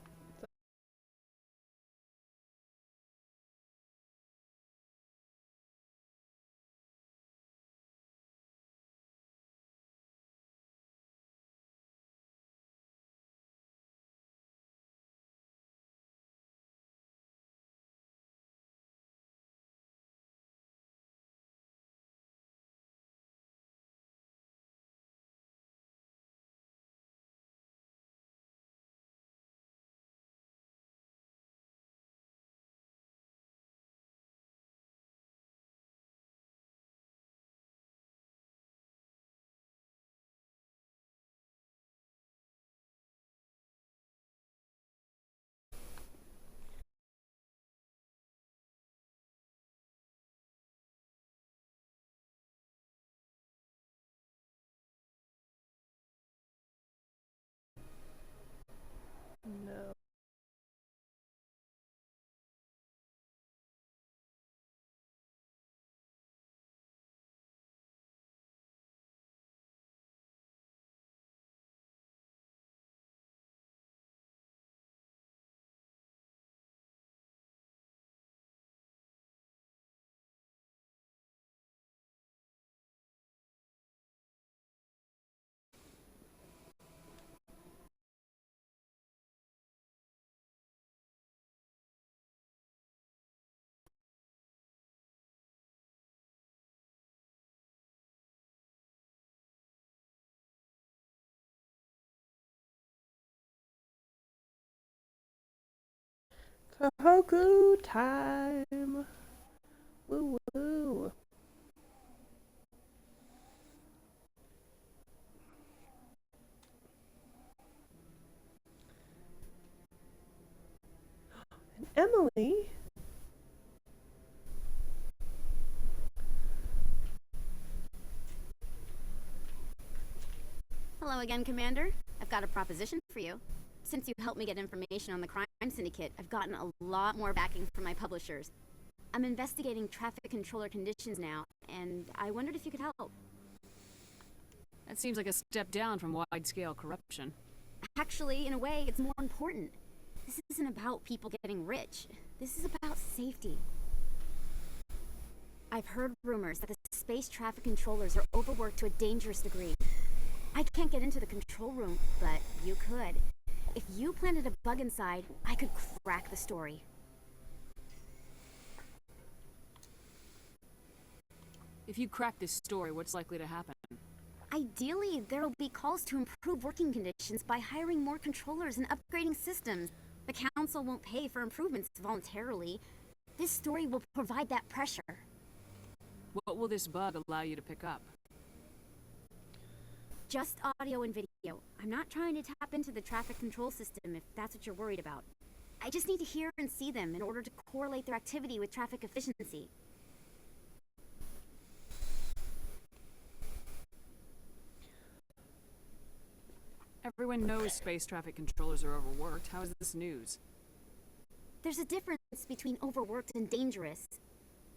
No. Kahoku time! Woo woo! And Emily? Hello again, Commander. I've got a proposition for you. Since you helped me get information on the crime syndicate, I've gotten a lot more backing from my publishers. I'm investigating traffic controller conditions now, and I wondered if you could help. That seems like a step down from wide-scale corruption. Actually, in a way, it's more important. This isn't about people getting rich. This is about safety. I've heard rumors that the space traffic controllers are overworked to a dangerous degree. I can't get into the control room, but you could. If you planted a bug inside, I could crack the story. If you crack this story, what's likely to happen? Ideally, there will be calls to improve working conditions by hiring more controllers and upgrading systems. The Council won't pay for improvements voluntarily. This story will provide that pressure. What will this bug allow you to pick up? Just audio and video. I'm not trying to tap into the traffic control system if that's what you're worried about. I just need to hear and see them in order to correlate their activity with traffic efficiency. Everyone knows space traffic controllers are overworked. How is this news? There's a difference between overworked and dangerous.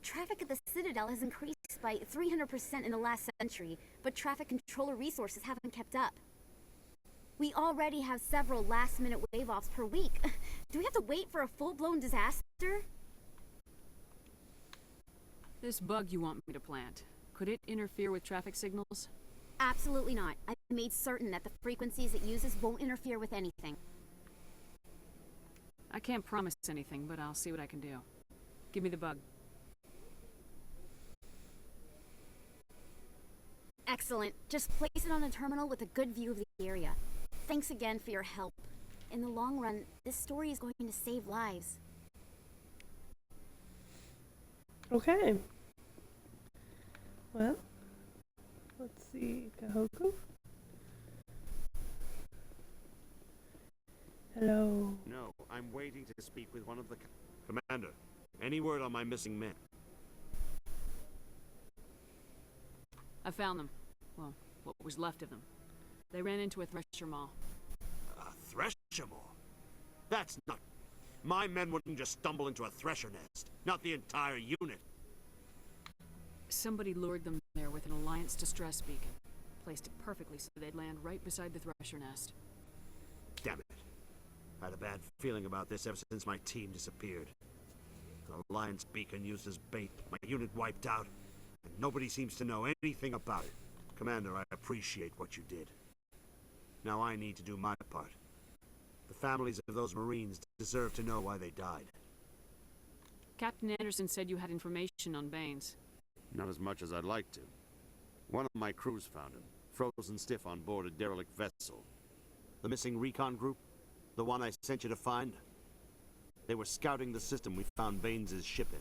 Traffic at the Citadel has increased by 300% in the last century, but traffic controller resources haven't kept up. We already have several last-minute wave-offs per week. Do we have to wait for a full-blown disaster? This bug you want me to plant, could it interfere with traffic signals? Absolutely not. I made certain that the frequencies it uses won't interfere with anything. I can't promise anything, but I'll see what I can do. Give me the bug. Excellent. Just place it on a terminal with a good view of the area. Thanks again for your help. In the long run, this story is going to save lives. Okay. Well, let's see. Kahoku? Hello. No, I'm waiting to speak with one of the... Commander, any word on my missing men? I found them. Well, what was left of them. They ran into a thresher maw. A thresher maw? That's not... My men wouldn't just stumble into a thresher nest. Not the entire unit. Somebody lured them there with an Alliance distress beacon. Placed it perfectly so they'd land right beside the thresher nest. Damn it. I had a bad feeling about this ever since my team disappeared. The Alliance beacon used as bait, my unit wiped out, and nobody seems to know anything about it. Commander, I appreciate what you did. Now I need to do my part. The families of those Marines deserve to know why they died. Captain Anderson said you had information on Baines. Not as much as I'd like to. One of my crews found him, frozen stiff on board a derelict vessel. The missing recon group? The one I sent you to find? They were scouting the system we found Baines' ship in.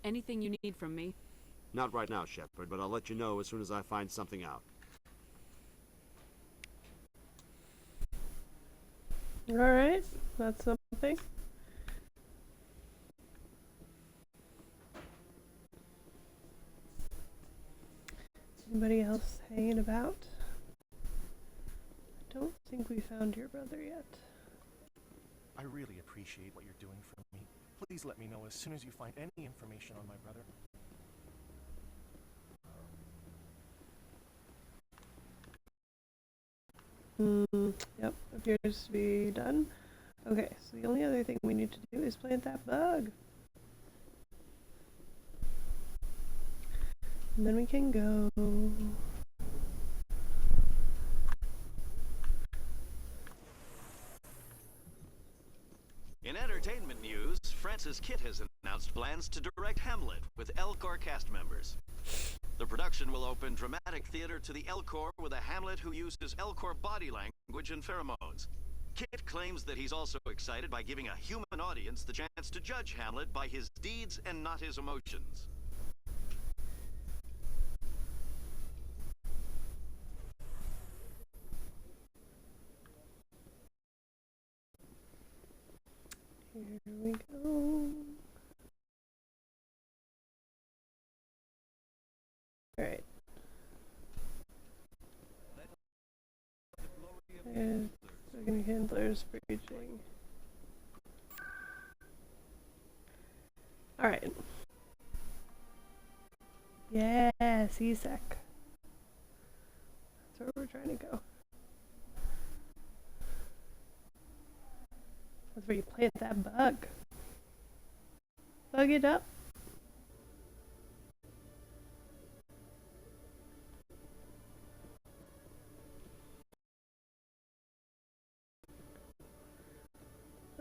Anything you need from me? Not right now, Shepard, but I'll let you know as soon as I find something out. Alright, that's something. Anybody else hanging about? think we found your brother yet. I really appreciate what you're doing for me. Please let me know as soon as you find any information on my brother. Yep, appears to be done. Okay, so the only other thing we need to do is plant that bug. And then we can go. In entertainment news, Francis Kitt has announced plans to direct Hamlet with Elcor cast members. The production will open dramatic theater to the Elcor with a Hamlet who uses Elcor body language and pheromones. Kitt claims that he's also excited by giving a human audience the chance to judge Hamlet by his deeds and not his emotions. Here we go. Alright. There's second handlers breaching. Alright. Yeah, CSEC. That's where we're trying to go. That's where you plant that bug. Bug it up.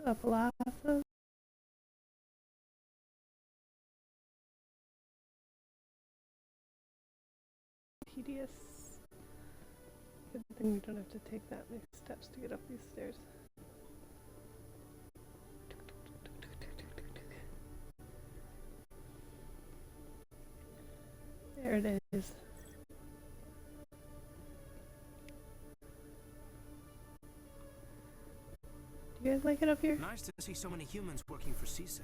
Zabaleta. Tedious. Good thing we don't have to take that many steps to get up these stairs. There it is. Do you guys like it up here? Nice to see so many humans working for CSEC.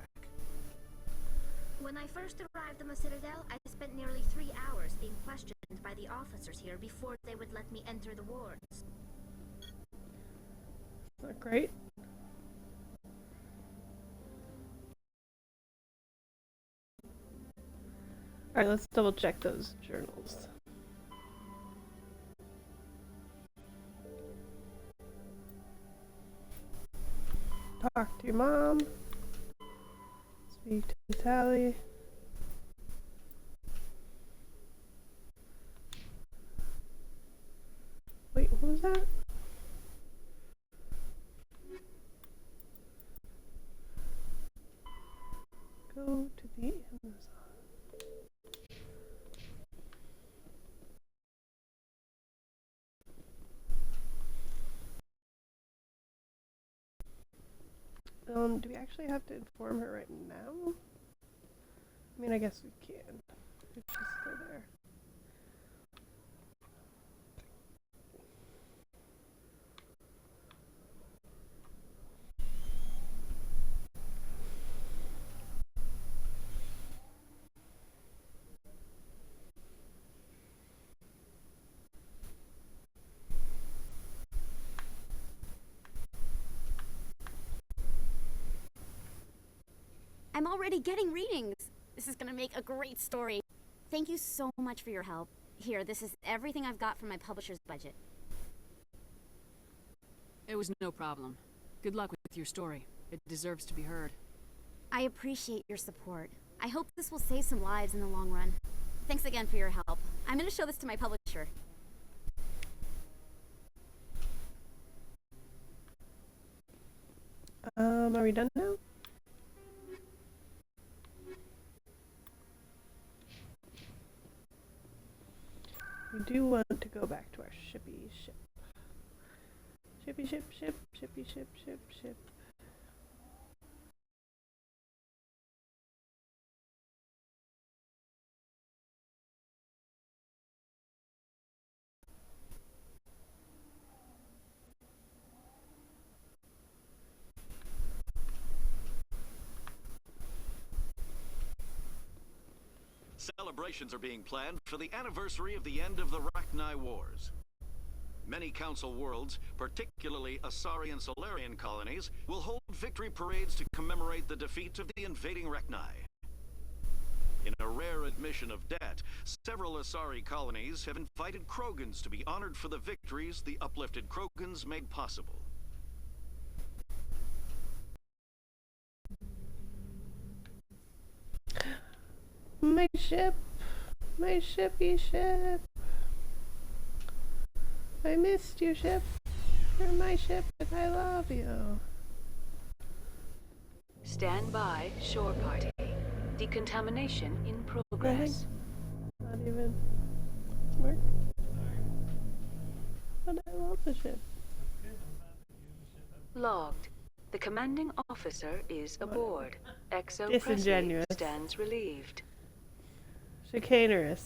When I first arrived on the Citadel, I spent nearly 3 hours being questioned by the officers here before they would let me enter the wards. Not great. Alright, let's double check those journals. Talk to your mom. Speak to Tali. Wait, what was that? Go to the Amazon. Do we actually have to inform her right now? I mean, I guess we can. If she's still there. I'm already getting readings. This is gonna make a great story. Thank you so much for your help. Here, this is everything I've got from my publisher's budget. It was no problem. Good luck with your story. It deserves to be heard. I appreciate your support. I hope this will save some lives in the long run. Thanks again for your help. I'm gonna show this to my publisher. Are we done now? We do want to go back to our shippy ship. Shippy ship, shippy ship. Celebrations are being planned for the anniversary of the end of the Rachni Wars. Many Council worlds, particularly Asari and Solarian colonies, will hold victory parades to commemorate the defeat of the invading Rechni. In a rare admission of debt, several Asari colonies have invited Krogans to be honored for the victories the uplifted Krogans made possible. My ship! My shippy ship! I missed you, ship. You're my ship and I love you. Stand by, shore party. Decontamination in progress. Not even work. But I love the ship. Logged. The commanding officer is aboard. Exo Disingenuous. Presley stands relieved. Chicanerous.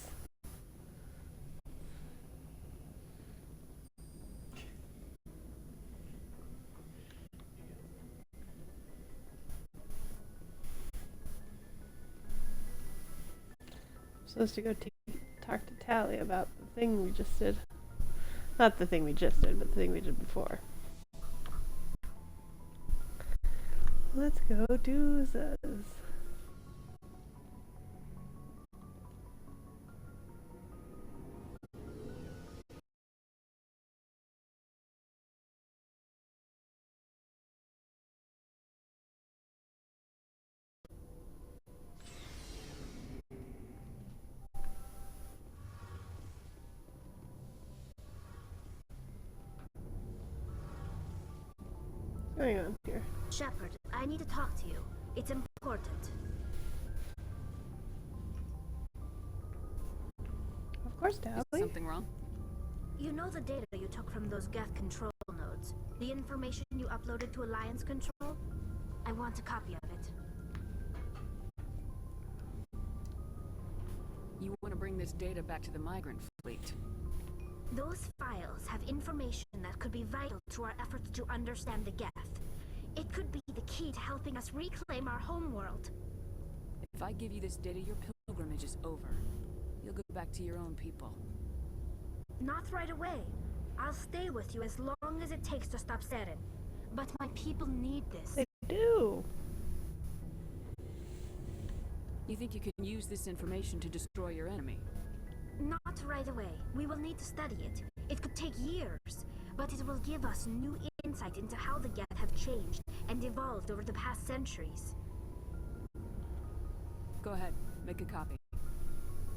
Supposed to go talk to Tali about the thing we just did. Not the thing we just did, but the thing we did before. Let's go do this. What's going on here? Shepard, I need to talk to you. It's important. Of course, Tali. Is something wrong? You know the data you took from those Geth control nodes? The information you uploaded to Alliance Control? I want a copy of it. You want to bring this data back to the migrant fleet? Those files have information that could be vital to our efforts to understand the Geth. It could be the key to helping us reclaim our homeworld. If I give you this data, your pilgrimage is over. You'll go back to your own people. Not right away. I'll stay with you as long as it takes to stop Sinan. But my people need this. They do. You think you can use this information to destroy your enemy? Not right away. We will need to study it. It could take years, but it will give us new insight into how the Geth have changed and evolved over the past centuries. Go ahead, make a copy.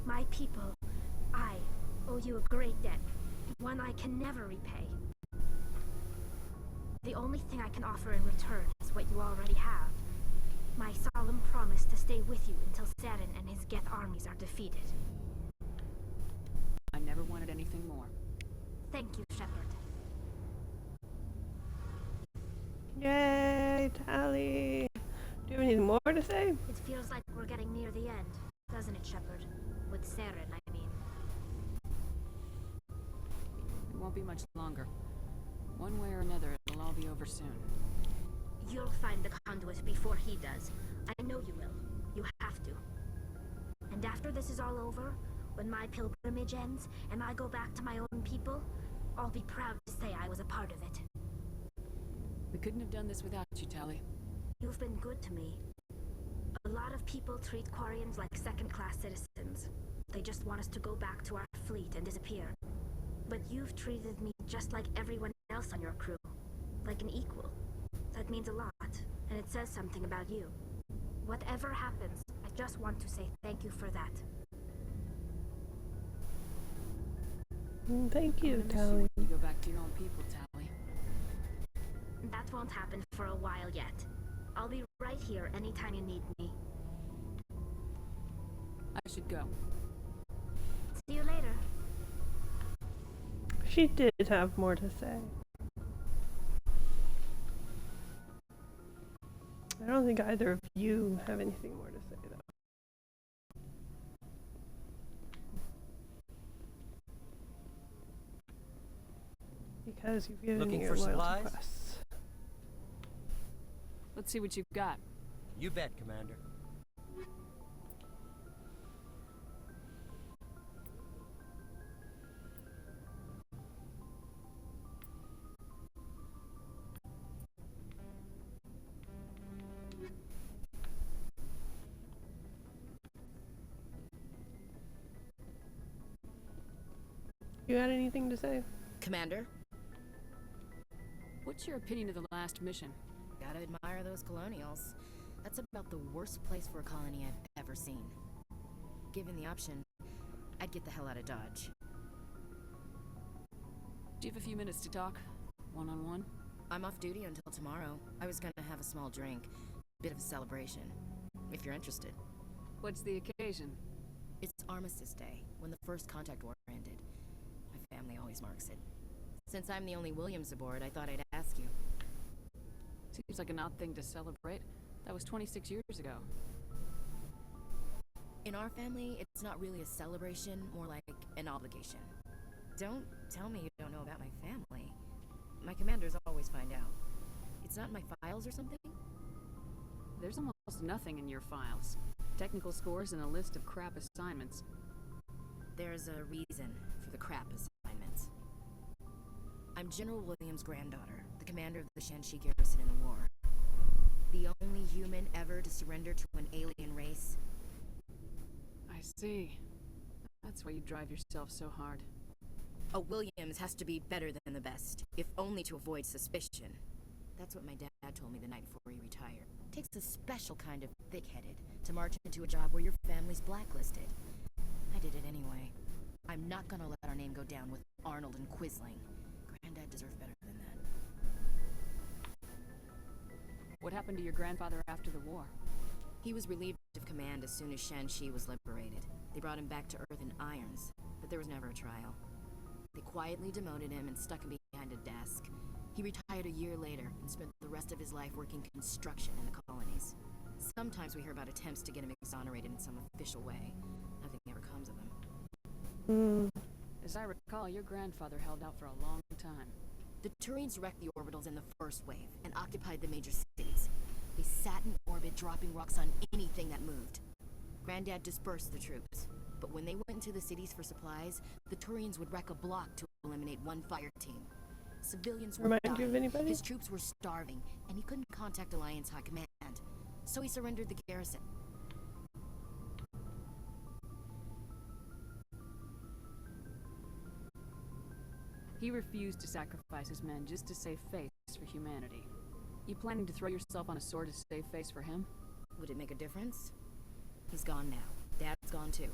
My people, I owe you a great debt, one I can never repay. The only thing I can offer in return is what you already have. My solemn promise to stay with you until Sinan and his Geth armies are defeated. I never wanted anything more. Thank you, Shepard. Yay, Tali! Do you have anything more to say? It feels like we're getting near the end, doesn't it, Shepard? With Sinan, I mean. It won't be much longer. One way or another, it'll all be over soon. You'll find the conduit before he does. I know you will. You have to. And after this is all over, when my pilgrimage ends and I go back to my own people, I'll be proud to say I was a part of it. We couldn't have done this without you, Tali. You've been good to me. A lot of people treat Quarians like second-class citizens. They just want us to go back to our fleet and disappear. But you've treated me just like everyone else on your crew. Like an equal. That means a lot, and it says something about you. Whatever happens, I just want to say thank you for that. Thank you, Tali. When you go back to your own people, Tali. That won't happen for a while yet. I'll be right here anytime you need me. I should go. See you later. She did have more to say. I don't think either of you have anything more to say, though. Because you've given Looking me for your loyalty supplies? quests. Let's see what you've got. You bet, Commander. You had anything to say? Commander? What's your opinion of the last mission? Gotta admire those colonials. That's about the worst place for a colony I've ever seen. Given the option, I'd get the hell out of Dodge. Do you have a few minutes to talk? One-on-one? I'm off duty until tomorrow. I was gonna have a small drink. Bit of a celebration. If you're interested. What's the occasion? It's Armistice Day, when the first contact war ended. My family always marks it. Since I'm the only Williams aboard, I thought I'd ask you. Seems like an odd thing to celebrate. That was 26 years ago. In our family, it's not really a celebration, more like an obligation. Don't tell me you don't know about my family. My commanders always find out. It's not in my files or something? There's almost nothing in your files. Technical scores and a list of crap assignments. There's a reason for the crap assignments. I'm General Williams' granddaughter, the commander of the Shanxi garrison in the war. The only human ever to surrender to an alien race. I see. That's why you drive yourself so hard. A Williams has to be better than the best, if only to avoid suspicion. That's what my dad told me the night before he retired. Takes a special kind of thick-headed to march into a job where your family's blacklisted. I did it anyway. I'm not gonna let our name go down with Arnold and Quisling. Granddad deserved better than that. What happened to your grandfather after the war? He was relieved of command as soon as Shanxi was liberated. They brought him back to Earth in irons, but there was never a trial. They quietly demoted him and stuck him behind a desk. He retired a year later and spent the rest of his life working construction in the colonies. Sometimes we hear about attempts to get him exonerated in some official way. Nothing ever comes of them. As I recall, your grandfather held out for a long time. The Turians wrecked the orbitals in the first wave and occupied the major cities. They sat in orbit, dropping rocks on anything that moved. Granddad dispersed the troops, but when they went into the cities for supplies, the Turians would wreck a block to eliminate one fire team. Civilians were Remind dying. you of anybody? His troops were starving, and he couldn't contact Alliance High Command, so he surrendered the garrison. He refused to sacrifice his men just to save face for humanity. You planning to throw yourself on a sword to save face for him? Would it make a difference? He's gone now. Dad's gone too.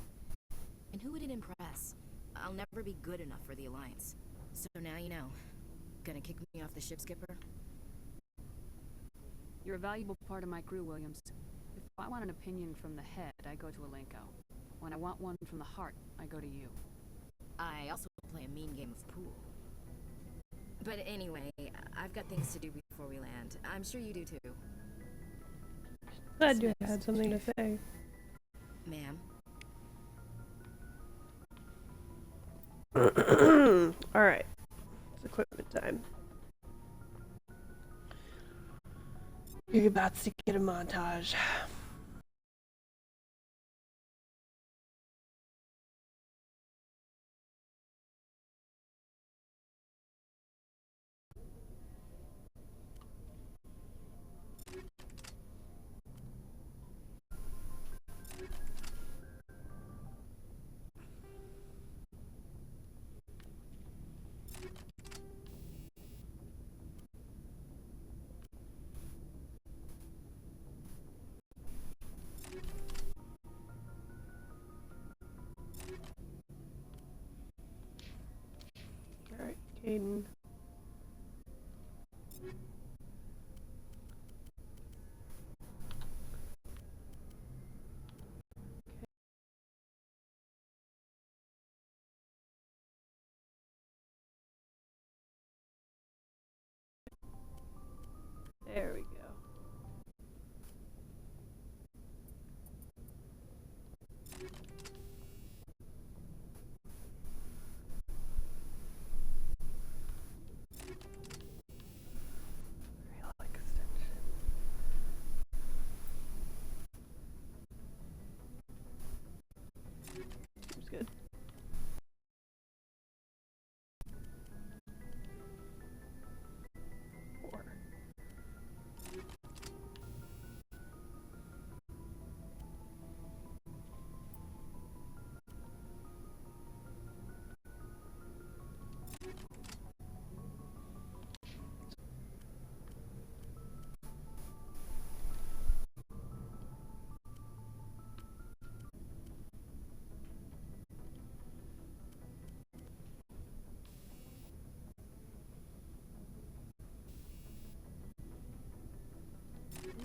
And who would it impress? I'll never be good enough for the Alliance. So now you know. Gonna kick me off the ship, Skipper? You're a valuable part of my crew, Williams. If I want an opinion from the head, I go to Alenko. When I want one from the heart, I go to you. I also play a mean game of pool. But anyway, I've got things to do before we land. I'm sure you do too. Glad you had something to say. Ma'am? Alright. It's equipment time. You're about to get a montage. Alright, Kaidan. There we go.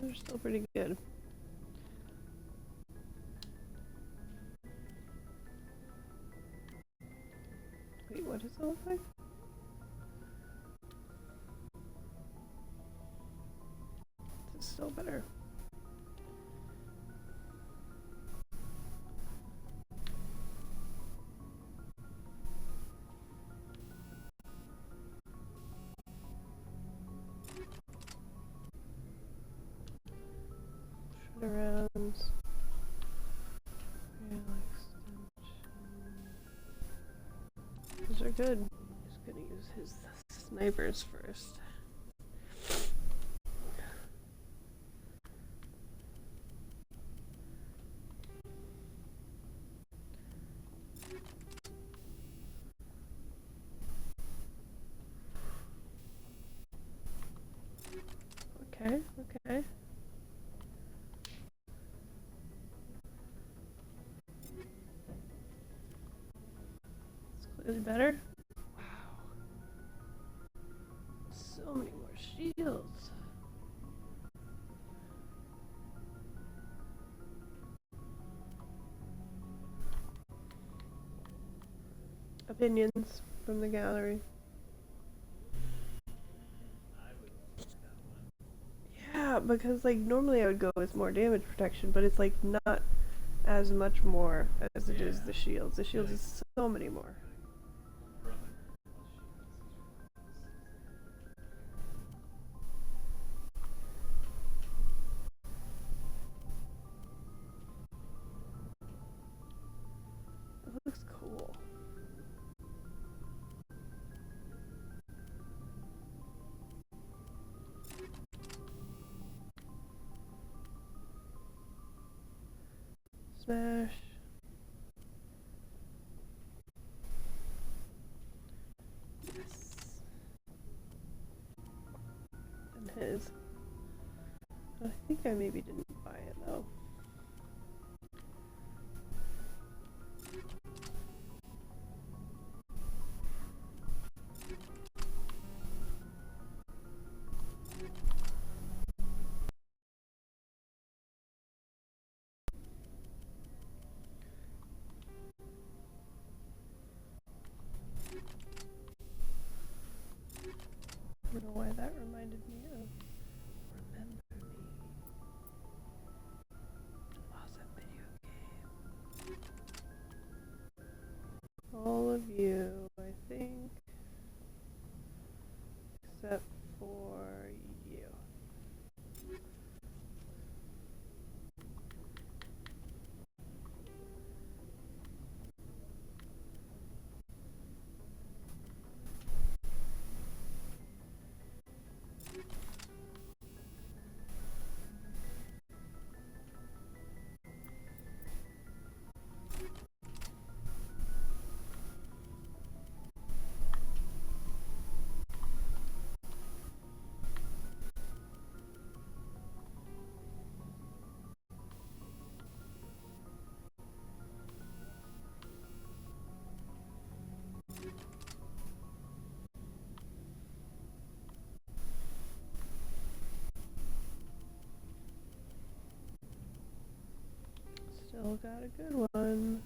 They're still pretty good. Wait, what does it look like? This is still better. Around those are good. Just gonna use his snipers first. Okay, okay. Is it better? Wow. So many more shields. Opinions from the gallery. Yeah, because like normally I would go with more damage protection, but it's like not as much more as it is the shields. The shields is so many more. Looks cool. Smash. Yes. And his. I think I maybe didn't buy it though. I don't know why that reminded me of Remember Me. Awesome video game. All of you, I think, except for you. Still got a good one.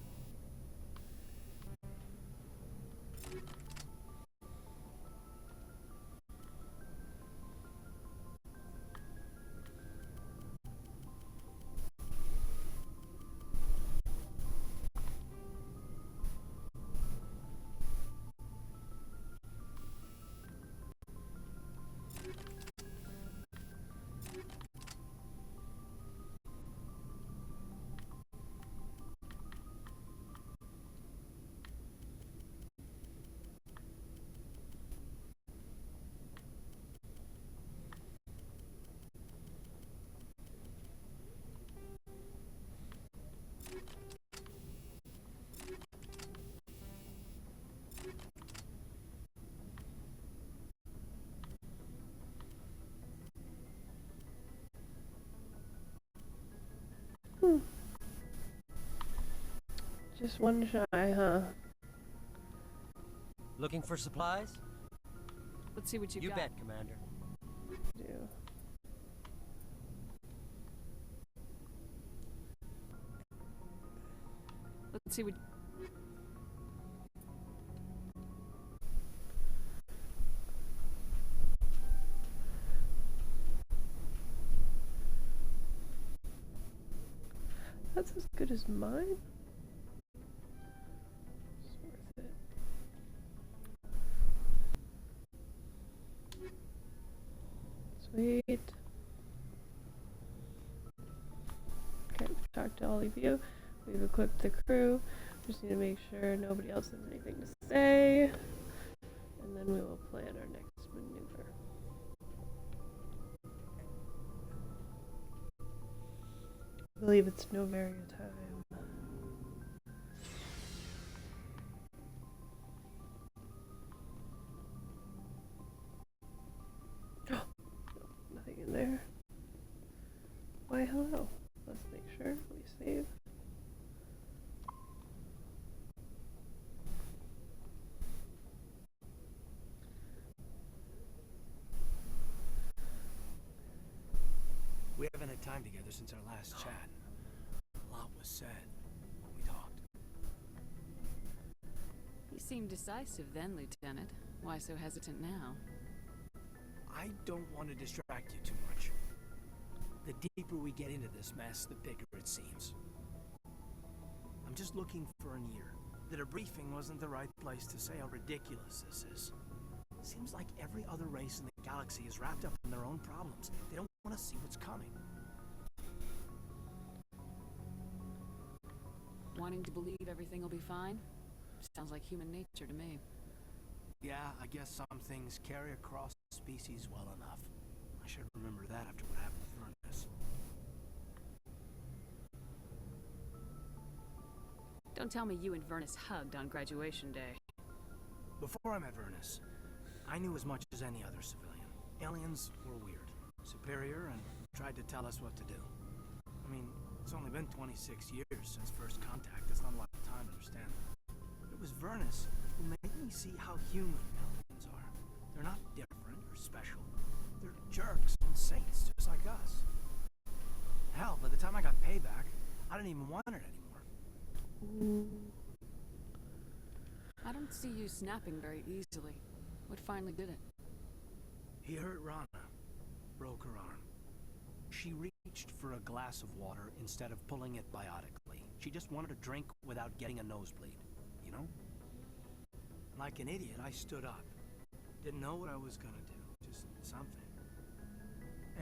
Just one shy, huh? Looking for supplies? Let's see what you got. You bet, Commander. Do. See what... That's as good as mine. It's worth it. Sweet. Okay, we've talked to all of you. We've equipped the crew. Just need to make sure nobody else has anything to say. And then we will plan our next maneuver. I believe it's Noveria time. Nothing in there. Why, hello. Let's make sure we save. We haven't had time together since our last chat. A lot was said when we talked. You seemed decisive then, Lieutenant. Why so hesitant now? I don't want to distract you too much. The deeper we get into this mess, the bigger it seems. I'm just looking for an ear. The debriefing wasn't the right place to say how ridiculous this is. Seems like every other race in the galaxy is wrapped up in their own problems. They don't want to see what's coming. Wanting to believe everything will be fine? Sounds like human nature to me. Yeah, I guess some things carry across species well enough. I should remember that after what happened with Vernus. Don't tell me you and Vernus hugged on graduation day. Before I met Vernus, I knew as much as any other civilian. Aliens were weird, superior, and tried to tell us what to do. I mean, it's only been 26 years since first contact. That's not a lot of time to understand that. It was Vernus who made me see how human aliens are. They're not different or special. They're jerks and saints just like us. Hell, by the time I got payback, I didn't even want it anymore. I don't see you snapping very easily. What finally did it? He hurt Rana. Broke her arm. She reached for a glass of water instead of pulling it biotically. She just wanted to drink without getting a nosebleed, you know? Like an idiot, I stood up. Didn't know what I was gonna do, just something.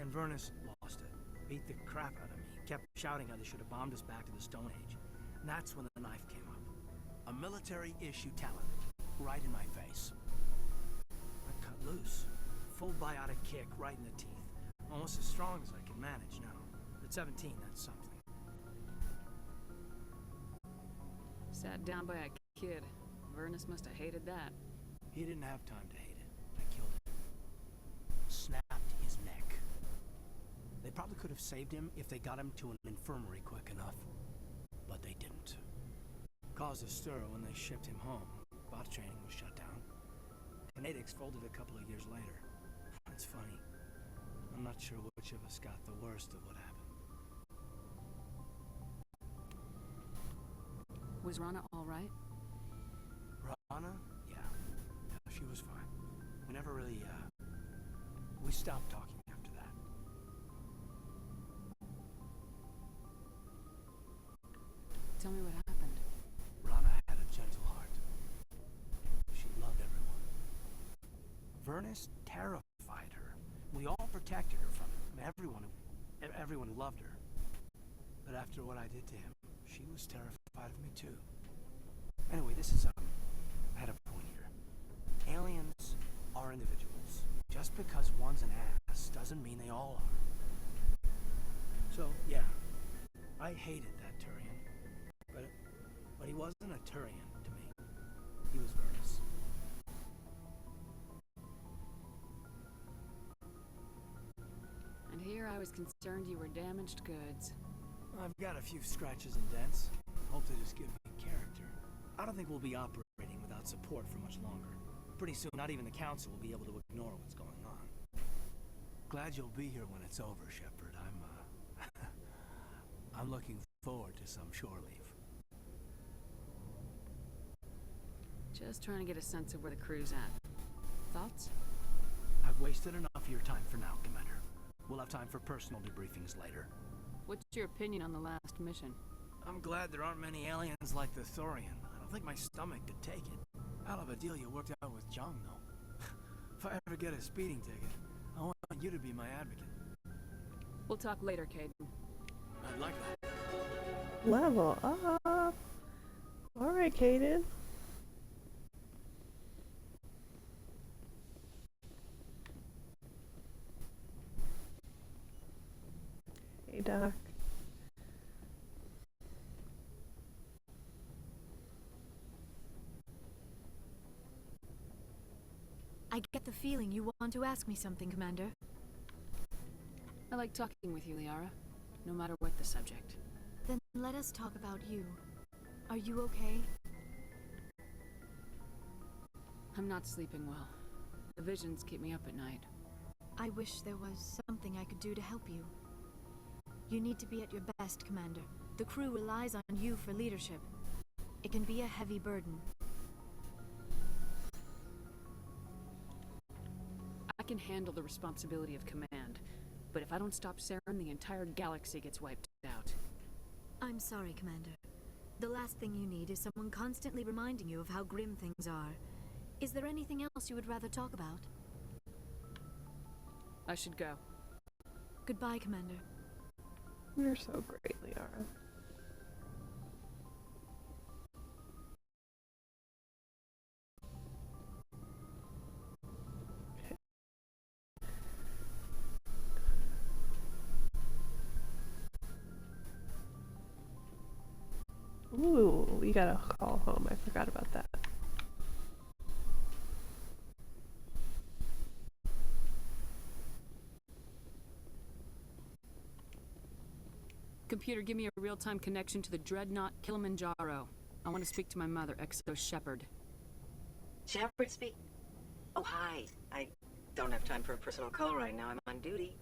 And Vernus lost it. Beat the crap out of me. Kept shouting how they should have bombed us back to the Stone Age. And that's when the knife came up. A military-issue talent, right in my face. I cut loose. Full biotic kick right in the teeth. Almost as strong as I can manage now. At 17, that's something. Sat down by a kid. Vernus must have hated that. He didn't have time to hate it. I killed him. Snapped his neck. They probably could have saved him if they got him to an infirmary quick enough. But they didn't. Caused a stir when they shipped him home. Bot training was shut down. Kinetics folded a couple of years later. It's funny. I'm not sure which of us got the worst of what happened. Was Rana all right? Rana? Yeah, she was fine. We never really, we stopped talking after that. Tell me what happened. Rana had a gentle heart. She loved everyone. Vernus terrified her. We all protected her from him. Everyone who loved her. But after what I did to him, she was terrified of me too. Anyway, this is, I had a point here. Aliens are individuals. Just because one's an ass doesn't mean they all are. So, yeah, I hated that Turian. But he wasn't a Turian to me. He was Vernus. And here I was concerned you were damaged goods. I've got a few scratches and dents. Hope they just give me character. I don't think we'll be operating without support for much longer. Pretty soon, not even the Council will be able to ignore what's going on. Glad you'll be here when it's over, Shepard. I'm looking forward to some shore leave. Just trying to get a sense of where the crew's at. Thoughts? I've wasted enough of your time for now, Commander. We'll have time for personal debriefings later. What's your opinion on the last mission? I'm glad there aren't many aliens like the Thorian. I don't think my stomach could take it. Hell of a deal you worked out with Jung, though. If I ever get a speeding ticket, I want you to be my advocate. We'll talk later, Kaidan. I'd like that. Level up. Alright, Kaidan. Hey, Doc. I get the feeling you want to ask me something, Commander. I like talking with you, Liara, no matter what the subject. Then let us talk about you. Are you okay? I'm not sleeping well. The visions keep me up at night. I wish there was something I could do to help you. You need to be at your best, Commander. The crew relies on you for leadership. It can be a heavy burden. I can handle the responsibility of command, but if I don't stop Saren, the entire galaxy gets wiped out. I'm sorry, Commander. The last thing you need is someone constantly reminding you of how grim things are. Is there anything else you would rather talk about? I should go. Goodbye, Commander. You're so great, Liara. Ooh, we gotta call home. I forgot about that. Computer, give me a real-time connection to the Dreadnought Kilimanjaro. I want to speak to my mother, Exo Shepard. Shepard speak? Oh, hi. I don't have time for a personal call right now. I'm on duty.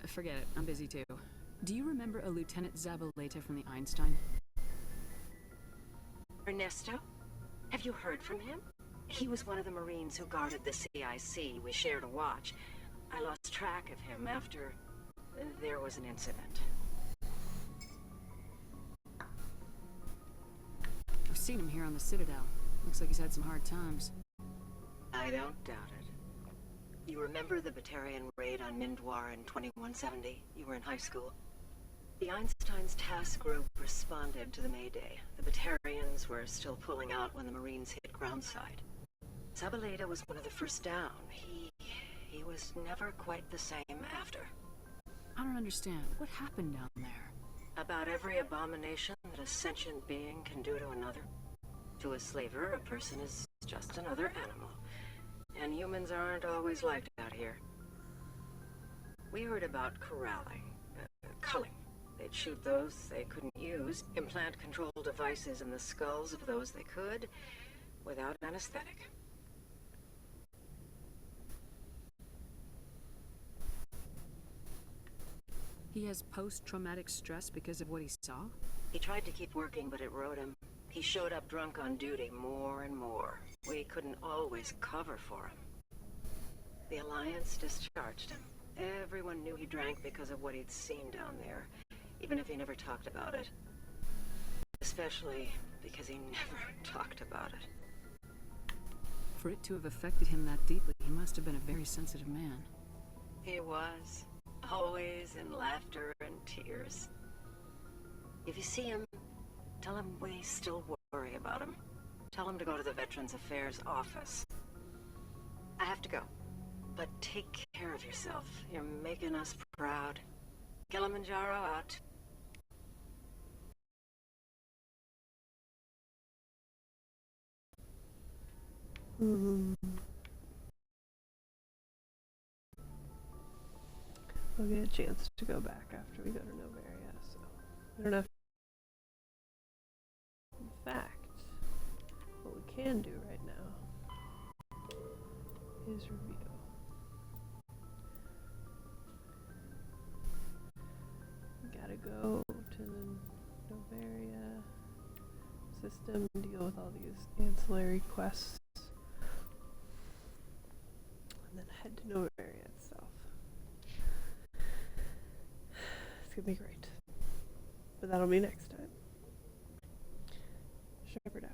Forget it. I'm busy too. Do you remember a Lieutenant Zabaleta from the Einstein? Ernesto? Have you heard from him? He was one of the Marines who guarded the CIC. We shared a watch. I lost track of him after there was an incident. I've seen him here on the Citadel. Looks like he's had some hard times. I don't doubt it. You remember the Batarian raid on Mindwar in 2170? You were in high school. The Einstein's task group responded to the Mayday. The Batarians were still pulling out when the Marines hit groundside. Zabaleta was one of the first down. He was never quite the same after. I don't understand. What happened down there? About every abomination that a sentient being can do to another. To a slaver, a person is just another animal. And humans aren't always liked out here. We heard about corralling, culling. They'd shoot those they couldn't use, implant control devices in the skulls of those they could, without anesthetic. He has post-traumatic stress because of what he saw? He tried to keep working, but it rode him. He showed up drunk on duty more and more. We couldn't always cover for him. The Alliance discharged him. Everyone knew he drank because of what he'd seen down there, even if he never talked about it. Especially because he never talked about it. For it to have affected him that deeply, he must have been a very sensitive man. He was. Always in laughter and tears. If you see him, tell him we still worry about him. Tell him to go to the Veterans Affairs office. I have to go. But take care of yourself. You're making us proud. Kilimanjaro out. We'll get a chance to go back after we go to Noveria, so we don't have. In fact, what we can do right now is review. We gotta go to the system and deal with all these ancillary quests. And then head to Noveria itself. It's gonna be great. But that'll be next time. Shepard